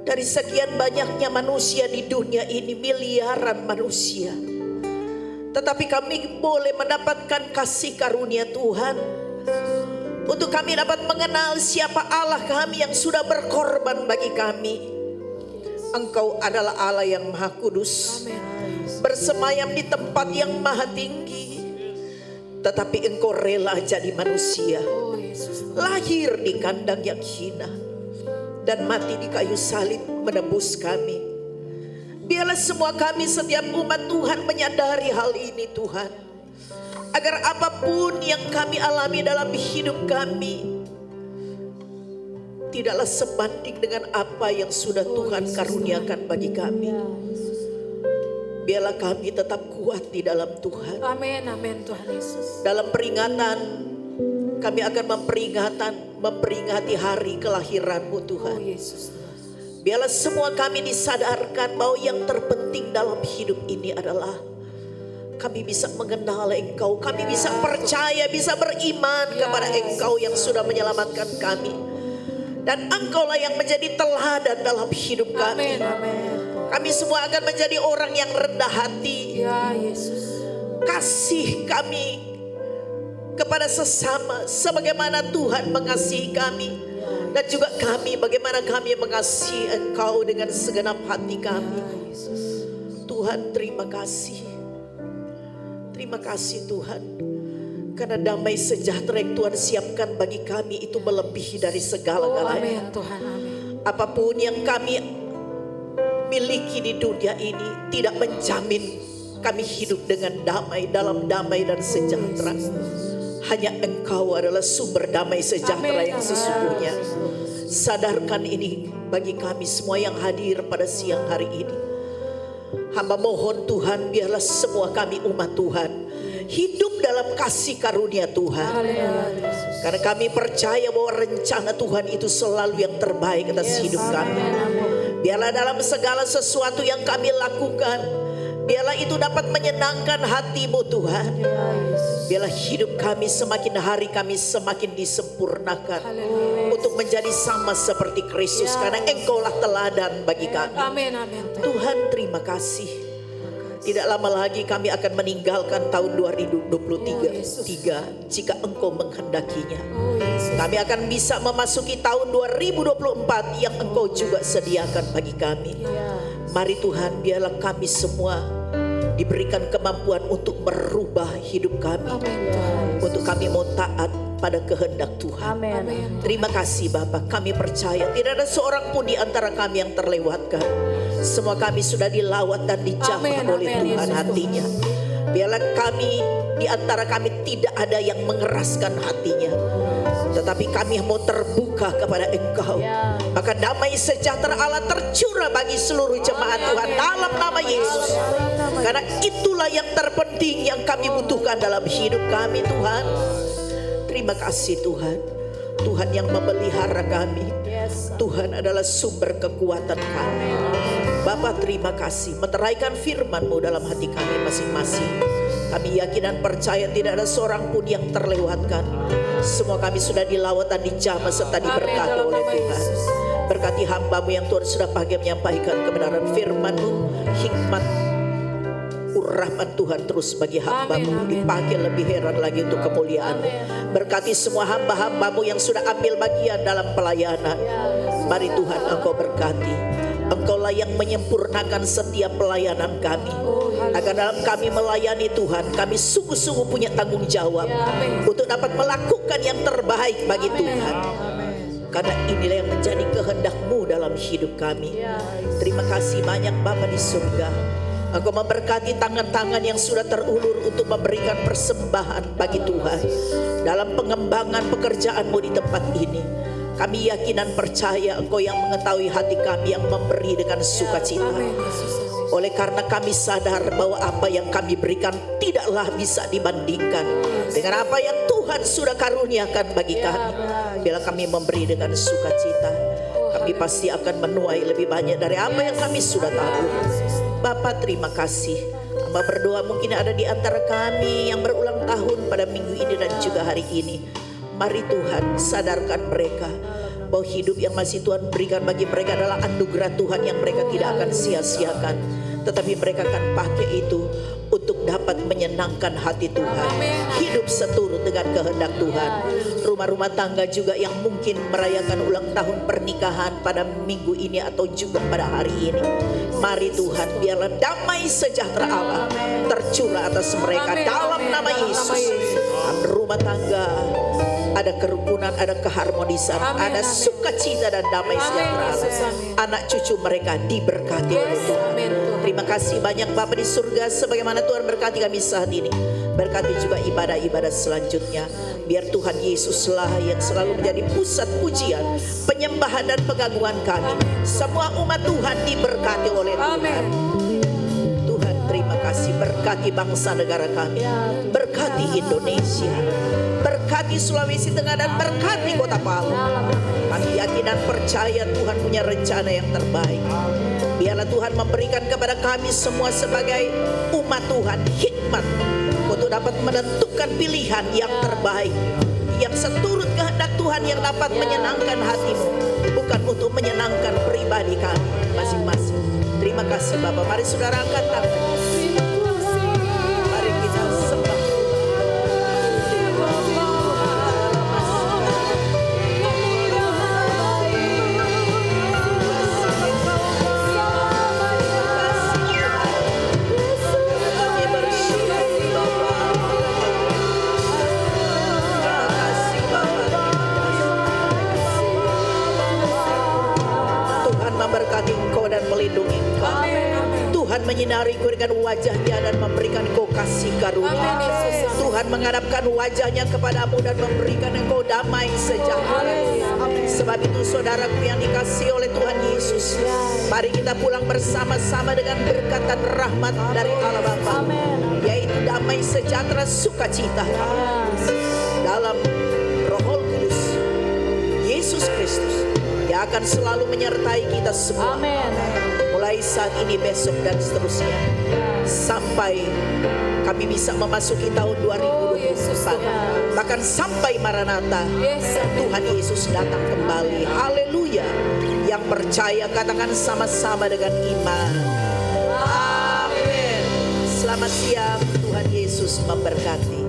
Dari sekian banyaknya manusia di dunia ini, miliaran manusia, tetapi kami boleh mendapatkan kasih karunia Tuhan untuk kami dapat mengenal siapa Allah kami yang sudah berkorban bagi kami. Engkau adalah Allah yang Maha Kudus, bersemayam di tempat yang maha tinggi, tetapi Engkau rela jadi manusia, lahir di kandang yang hina, dan mati di kayu salib menebus kami. Biarlah semua kami setiap umat Tuhan menyadari hal ini Tuhan, agar apapun yang kami alami dalam hidup kami tidaklah sebanding dengan apa yang sudah Tuhan karuniakan bagi kami. Biarlah kami tetap kuat di dalam Tuhan. Amin, Tuhan Yesus. Dalam peringatan, kami akan memperingati hari kelahiran-Mu Tuhan. Biarlah semua kami disadarkan bahwa yang terpenting dalam hidup ini adalah kami bisa mengenal Engkau, kami bisa percaya, bisa beriman kepada Engkau yang sudah menyelamatkan kami. Dan Engkaulah yang menjadi teladan dalam hidup kami. Kami semua akan menjadi orang yang rendah hati. Ya Yesus. Kasih kami kepada sesama sebagaimana Tuhan mengasihi kami. Dan juga kami bagaimana kami mengasihi Engkau dengan segenap hati kami. Tuhan, terima kasih. Terima kasih Tuhan. Karena damai sejahtera yang Tuhan siapkan bagi kami itu melebihi dari segala-galanya. Amin Tuhan, amin. Apapun yang kami miliki di dunia ini tidak menjamin kami hidup dengan damai, dalam damai dan sejahtera. Hanya Engkau adalah sumber damai sejahtera yang sesungguhnya. Sadarkan ini bagi kami semua yang hadir pada siang hari ini. Hamba mohon Tuhan, biarlah semua kami umat Tuhan hidup dalam kasih karunia Tuhan. Karena kami percaya bahwa rencana Tuhan itu selalu yang terbaik atas hidup kami. Biarlah dalam segala sesuatu yang kami lakukan, biarlah itu dapat menyenangkan hati-Mu Tuhan. Biarlah hidup kami semakin hari kami semakin disempurnakan untuk menjadi sama seperti Kristus. Karena Engkaulah teladan bagi kami. Amin, amin. Tuhan, terima kasih. Tidak lama lagi kami akan meninggalkan tahun 2023 jika Engkau menghendakinya. Kami akan bisa memasuki tahun 2024 yang Engkau juga sediakan bagi kami. Mari Tuhan, biarlah kami semua diberikan kemampuan untuk merubah hidup kami. Untuk kami mau taat pada kehendak Tuhan. Terima kasih Bapak, kami percaya tidak ada seorang pun di antara kami yang terlewatkan. Semua kami sudah dilawat dan dijamah oleh Tuhan hatinya. Biarlah kami di antara kami tidak ada yang mengeraskan hatinya, tetapi kami mau terbuka kepada Engkau. Maka damai sejahtera Allah tercurah bagi seluruh jemaat Tuhan dalam nama Yesus. Karena itulah yang terpenting yang kami butuhkan dalam hidup kami Tuhan. Terima kasih Tuhan. Tuhan yang memelihara kami. Tuhan adalah sumber kekuatan kami. Bapa, terima kasih meteraikan firman-Mu dalam hati kami masing-masing. Kami yakin dan percaya tidak ada seorang pun yang terlewatkan. Semua kami sudah dilawat dan dijamah serta diberkati oleh Tuhan. Berkati hamba-Mu yang Tuhan sudah pakai menyampaikan kebenaran firman-Mu. Hikmat rahmat Tuhan terus bagi hamba-Mu, dipakai lebih heran lagi untuk kemuliaan-Mu. Berkati semua hamba-hamba-Mu yang sudah ambil bagian dalam pelayanan. Mari Tuhan Engkau berkati. Engkaulah yang menyempurnakan setiap pelayanan kami. Agar dalam kami melayani Tuhan, kami sungguh-sungguh punya tanggung jawab untuk dapat melakukan yang terbaik bagi Tuhan. Karena inilah yang menjadi kehendak-Mu dalam hidup kami. Terima kasih banyak Bapa di surga. Engkau memberkati tangan-tangan yang sudah terulur untuk memberikan persembahan bagi Tuhan dalam pengembangan pekerjaan-Mu di tempat ini. Kami yakin dan percaya Engkau yang mengetahui hati kami, yang memberi dengan sukacita. Oleh karena kami sadar bahwa apa yang kami berikan tidaklah bisa dibandingkan dengan apa yang Tuhan sudah karuniakan bagi kami. Bila kami memberi dengan sukacita, kami pasti akan menuai lebih banyak dari apa yang kami sudah tabur. Bapa, terima kasih. Hamba berdoa mungkin ada di antara kami yang berulang tahun pada minggu ini dan juga hari ini. Mari Tuhan sadarkan mereka bahwa hidup yang masih Tuhan berikan bagi mereka adalah anugerah Tuhan yang mereka tidak akan sia-siakan. Tetapi mereka akan pakai itu untuk dapat menyenangkan hati Tuhan. Hidup seturut dengan kehendak Tuhan. Rumah-rumah tangga juga yang mungkin merayakan ulang tahun pernikahan pada minggu ini atau juga pada hari ini. Mari Tuhan, biarlah damai sejahtera Allah tercurah atas mereka dalam nama Yesus. Rumah tangga ada kerukunan, ada keharmonisan, ada sukacita dan damai sejahtera Allah. Anak cucu mereka diberkati oleh Tuhan. Terima kasih banyak Bapa di surga, sebagaimana Tuhan berkati kami saat ini. Berkati juga ibadah-ibadah selanjutnya. Biar Tuhan Yesuslah yang selalu menjadi pusat pujian, penyembahan dan pengagungan kami. Semua umat Tuhan diberkati oleh Tuhan. Tuhan terima kasih, berkati bangsa negara kami, berkati Indonesia, berkati Sulawesi Tengah dan berkati Kota Palu. Kami yakin dan percaya Tuhan punya rencana yang terbaik. Biarlah Tuhan memberikan kepada kami semua sebagai umat Tuhan hikmat untuk dapat menentukan pilihan yang terbaik, yang seturut kehendak Tuhan, yang dapat menyenangkan hatimu, bukan untuk menyenangkan pribadi kami masing-masing. Terima kasih Bapak. Mari saudara angkat tangan. Mari kita sembah. Memberkati engkau dan melindungi engkau. Tuhan menyinariku dengan wajahnya dan memberikan Engkau kasih karunia. Amin, Yesus. Tuhan menghadapkan wajahnya kepadamu dan memberikan Engkau damai sejahtera. Sebab itu saudaraku yang dikasihi oleh Tuhan Yesus, mari kita pulang bersama-sama dengan berkat dan rahmat dari Allah Bapa, yaitu damai sejahtera sukacita dalam Roh Kudus Yesus Kristus yang akan selalu menyertai kita semua. Mulai saat ini, besok dan seterusnya, sampai kami bisa memasuki tahun 2024, bahkan sampai Maranatha, Tuhan Yesus datang kembali. Haleluya. Yang percaya katakan sama-sama dengan iman. Amin. Selamat siang, Tuhan Yesus memberkati.